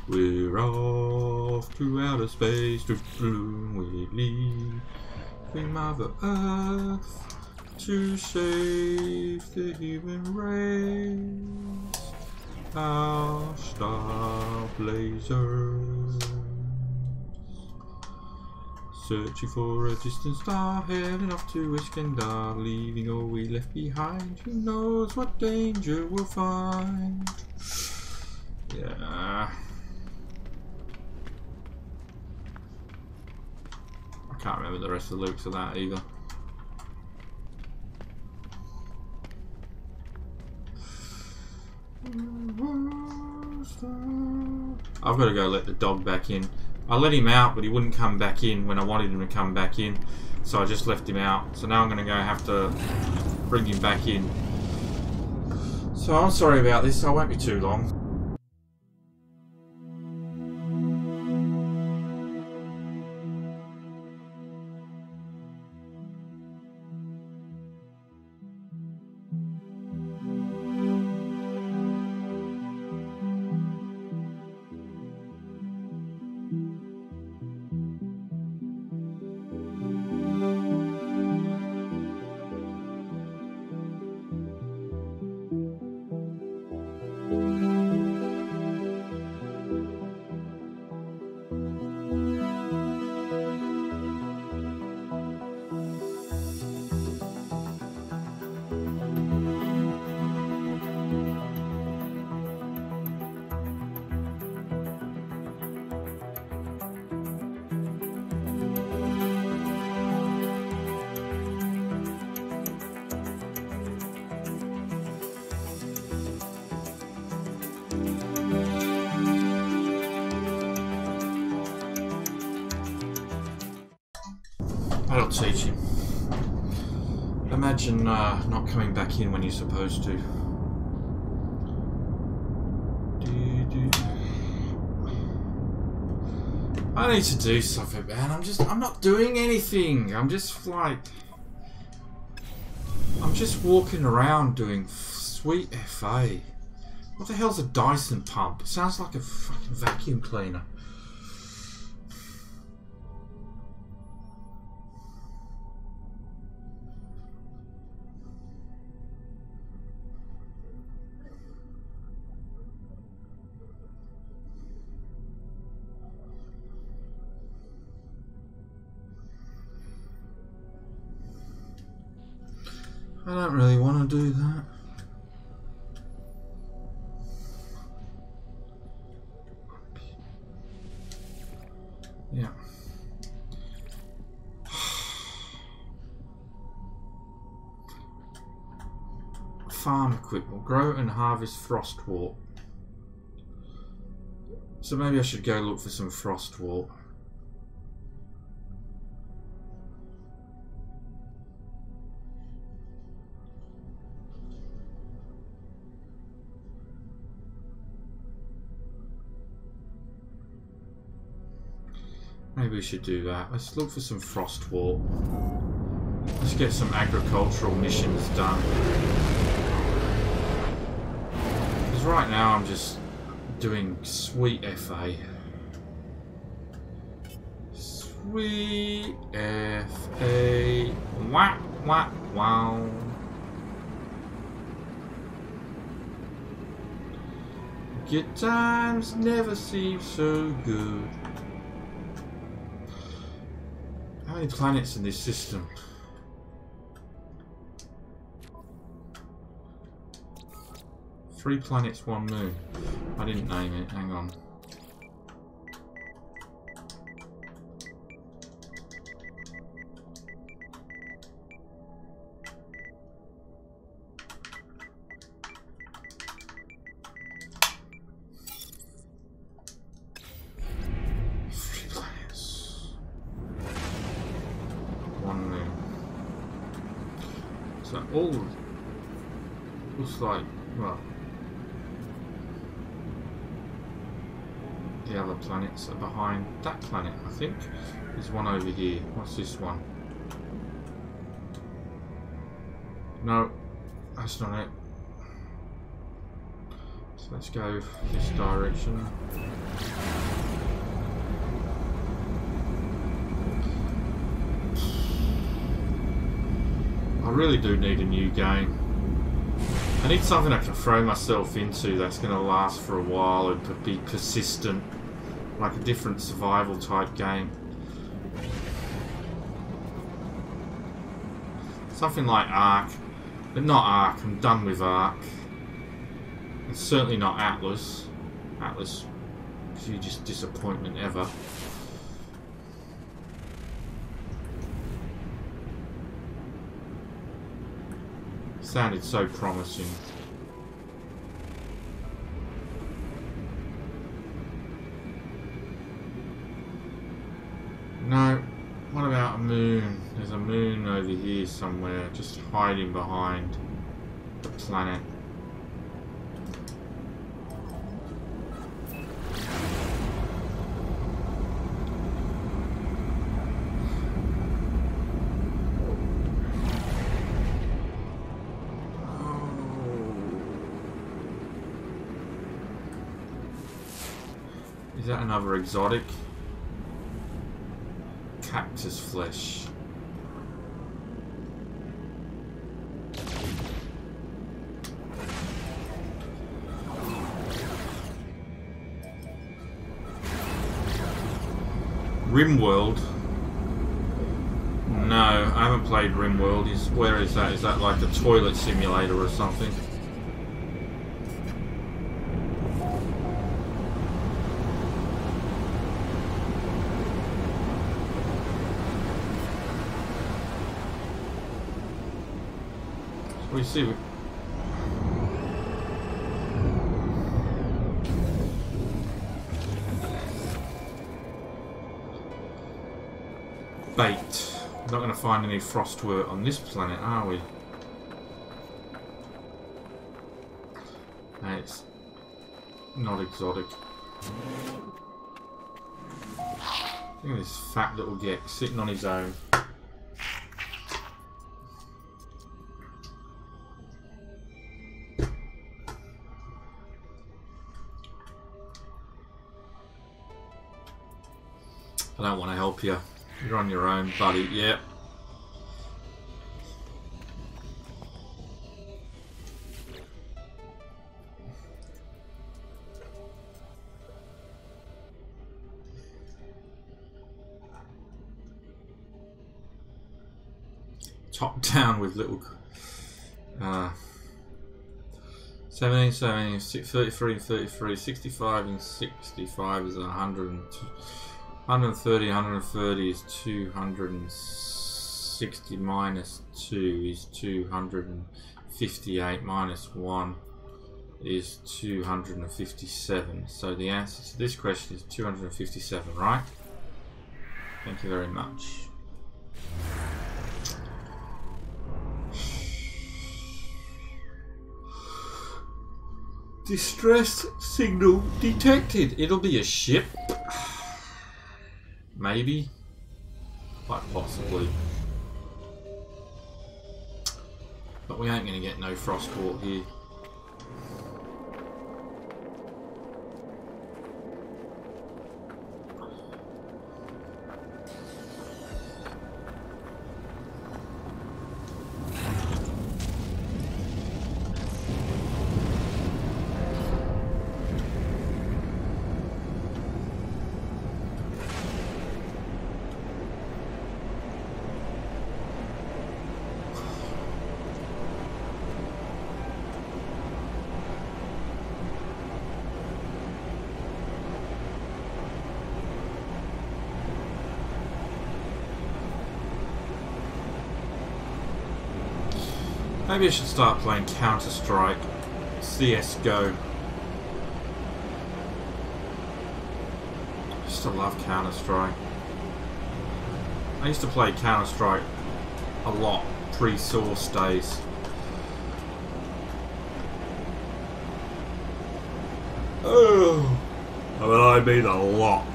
We're off to outer space to bloom with leaving Mother Earth to save the human race. Our star blazers, searching for a distant star, heading off to Iskandar, leaving all we left behind. Who knows what danger we'll find? Yeah. I can't remember the rest of the lyrics of that either. I've got to go let the dog back in. I let him out, but he wouldn't come back in when I wanted him to come back in. So I just left him out. So now I'm going to go have to bring him back in. So I'm sorry about this. I won't be too long. That'll teach him. Imagine not coming back in when you're supposed to. I need to do something, man. I'm not doing anything. I'm just walking around doing sweet FA. What the hell's a Dyson pump? It sounds like a fucking vacuum cleaner. I don't really want to do that. Yeah. Farm equipment. Grow and harvest frostwort. So maybe I should go look for some frostwort. Maybe we should do that. Let's look for some frostwort. Let's get some agricultural missions done. Because right now I'm just doing sweet FA. Sweet FA. Wah, wah, wow. Good times never seem so good. How many planets in this system? Three planets, one moon. I didn't name it, hang on. All looks like, well, the other planets are behind that planet, I think. There's one over here. What's this one? No, that's not it. So let's go this direction. I really do need a new game. I need something I can throw myself into that's going to last for a while and to be persistent, like a different survival type game. Something like Ark, but not Ark. I'm done with Ark. It's certainly not Atlas. Atlas, hugest disappointment ever. Sounded so promising. No. What about a moon? There's a moon over here somewhere, just hiding behind the planet. Is that another exotic? Cactus flesh. RimWorld? No, I haven't played RimWorld. Where is that? Is that like a toilet simulator or something? We see. Bait. We're not going to find any frostwort on this planet, are we? No, it's not exotic. Look at this fat little geck sitting on his own. I don't want to help you. You're on your own, buddy. Yep. Top down with little 17, 17, 33, 33, 65 and 65 is 102. 130, 130 is 260 minus 2 is 258 minus 1 is 257. So the answer to this question is 257, right? Thank you very much. Distress signal detected. It'll be a ship. Maybe. Quite possibly. But we ain't gonna get no frostwort here. Maybe I should start playing Counter-Strike, CSGO. I used to love Counter-Strike. I used to play Counter-Strike a lot pre-Source days. Oh, I mean a lot.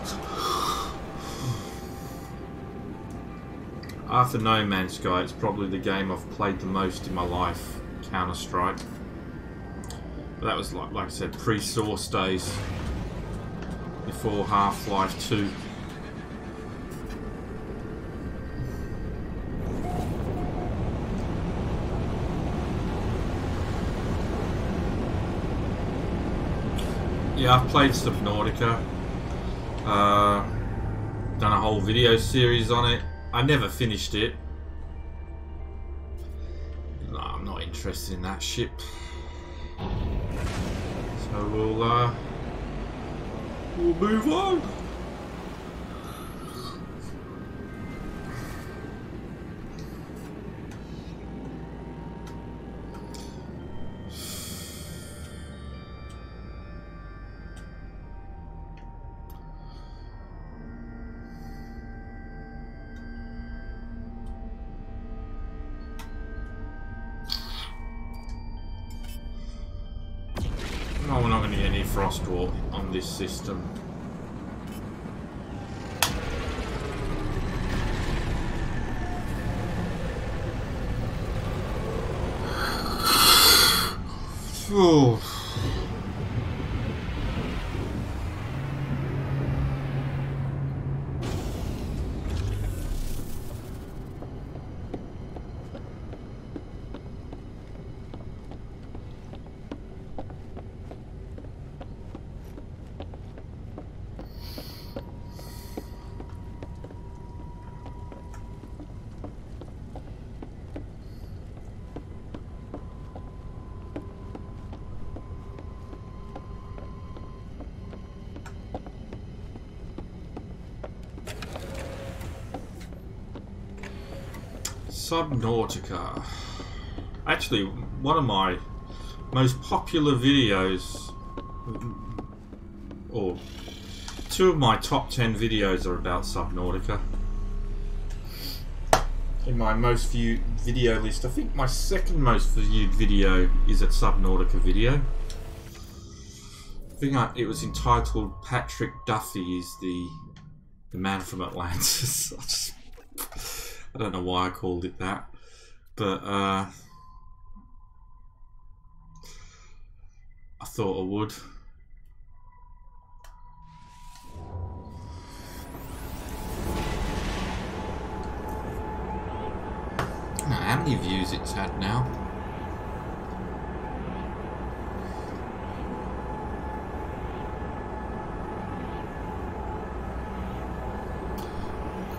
After No Man's Sky, it's probably the game I've played the most in my life, Counter-Strike. That was like I said, pre-Source days, before Half-Life 2. Yeah, I've played Subnautica. Done a whole video series on it. I never finished it. No, I'm not interested in that ship. So we'll move on. No, we're not going to get any frost wall on this system. Oh. Subnautica. Actually, one of my most popular videos, or two of my top 10 videos, are about Subnautica. In my most viewed video list, I think my second most viewed video is at Subnautica video. I think it was entitled "Patrick Duffy is the man from Atlantis." I don't know why I called it that, but I thought I would. I don't know how many views it's had now.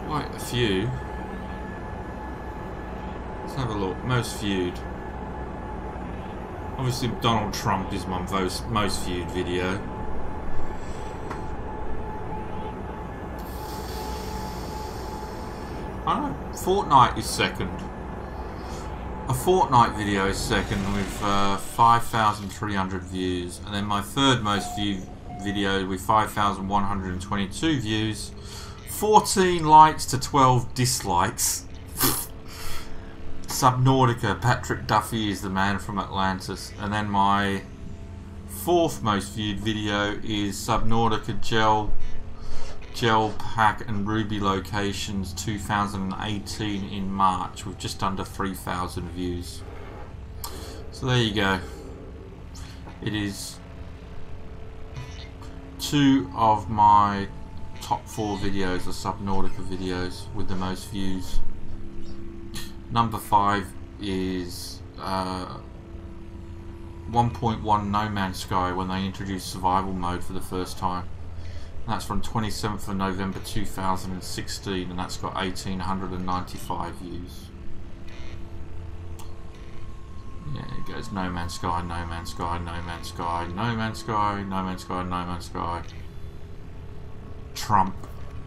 Quite a few. Let's have a look. Most viewed. Obviously, Donald Trump is my most viewed video. I don't know. Fortnite is second. A Fortnite video is second with 5,300 views, and then my third most viewed video with 5,122 views, 14 likes to 12 dislikes. Subnautica, Patrick Duffy is the man from Atlantis. And then my fourth most viewed video is Subnautica Gel Pack and Ruby Locations 2018 in March with just under 3,000 views. So there you go. It is two of my top 4 videos are Subnautica videos with the most views. Number 5 is 1.1 No Man's Sky, when they introduced survival mode for the first time. And that's from 27th of November 2016, and that's got 1,895 views. Yeah, it goes No Man's Sky, No Man's Sky, No Man's Sky, No Man's Sky, No Man's Sky, No Man's Sky. Trump,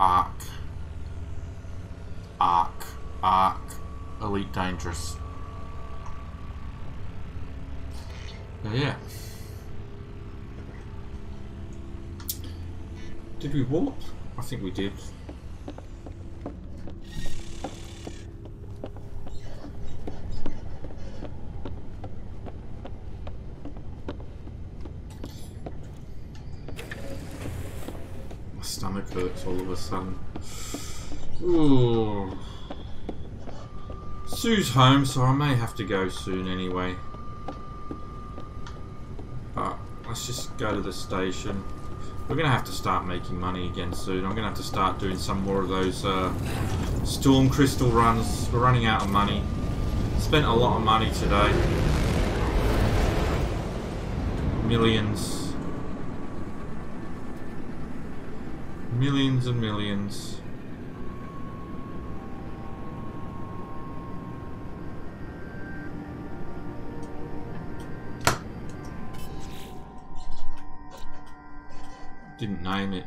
Ark, Elite Dangerous. But yeah. Did we warp? I think we did. My stomach hurts all of a sudden. Ooh. Sue's home, so I may have to go soon anyway. But let's just go to the station. We're going to have to start making money again soon. I'm going to have to start doing some more of those storm crystal runs. We're running out of money. Spent a lot of money today. Millions. Millions and millions. Didn't name it.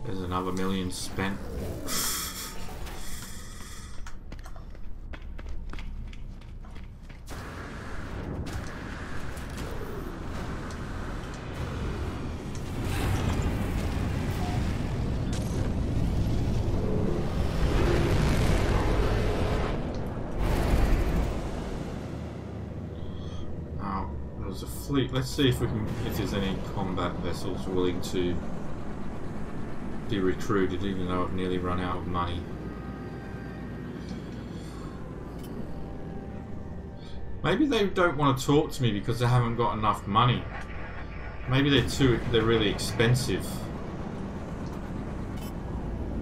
There's another million spent. Now, there's a fleet. Let's see if we can, if there's any combat vessels willing to be recruited, even though I've nearly run out of money. Maybe they don't want to talk to me because they haven't got enough money. Maybe they're really expensive.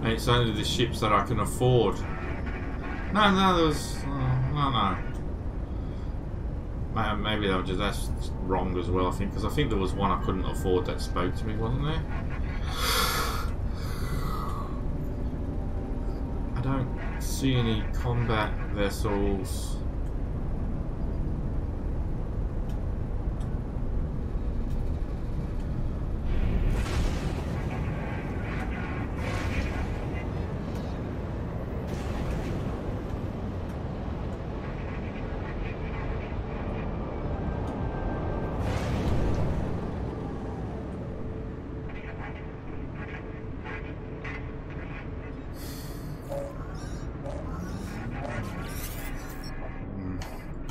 And it's only the ships that I can afford. No, there was... no. Maybe they were just, that's wrong as well, I think, because I think there was one I couldn't afford that spoke to me, wasn't there? I don't see any combat vessels.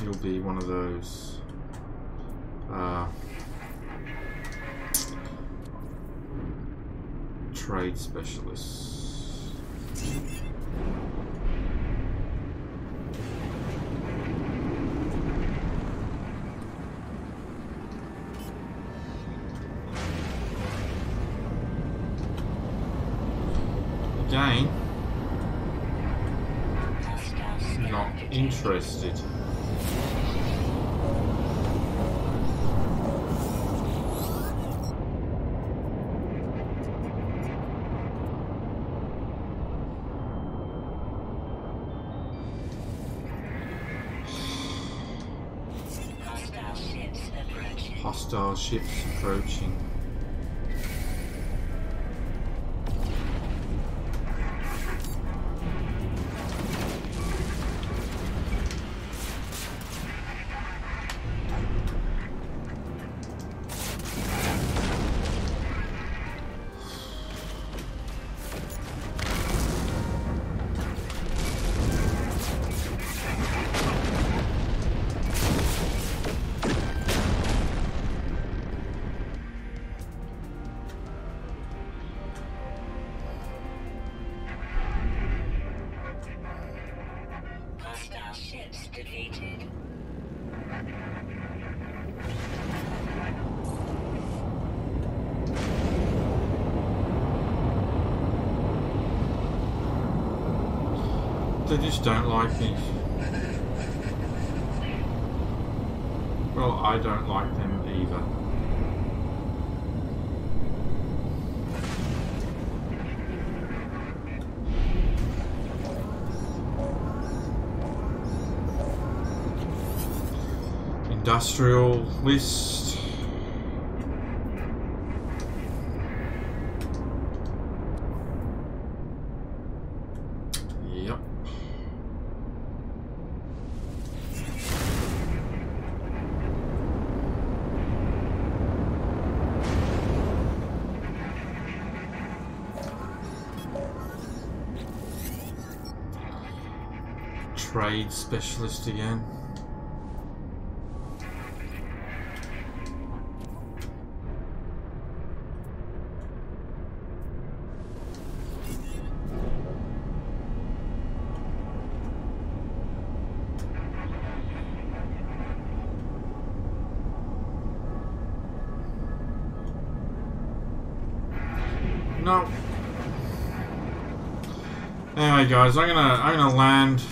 You'll be one of those trade specialists. Again, not interested. Hostile ships approaching. They just don't like me. Well, I don't like them either. Industrial list. Yep. Trade specialist again. No. Anyway, guys, I'm gonna land,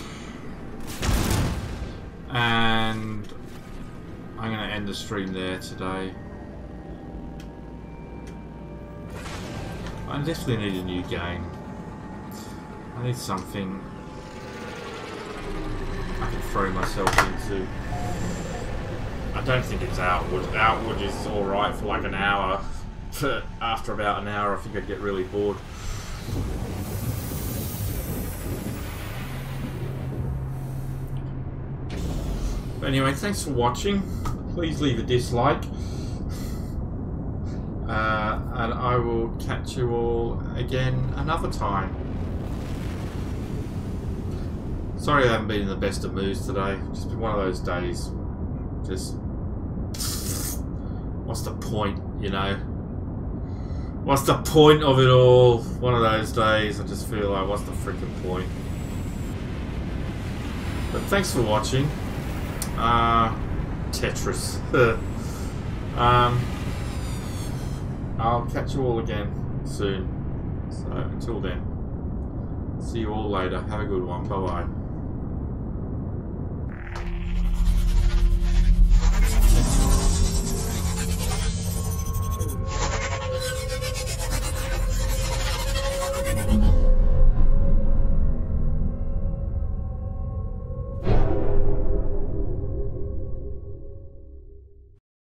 and I'm gonna end the stream there today. I definitely need a new game. I need something I can throw myself into. I don't think it's Outward. Outward is alright for like an hour. But after about an hour, I think I'd get really bored. But anyway, thanks for watching. Please leave a dislike. And I will catch you all again another time. Sorry I haven't been in the best of moods today. Just been one of those days. Just... what's the point, you know? What's the point of it all? One of those days, I just feel like, what's the freaking point? But thanks for watching. Tetris. I'll catch you all again soon. So until then, see you all later. Have a good one. Bye bye.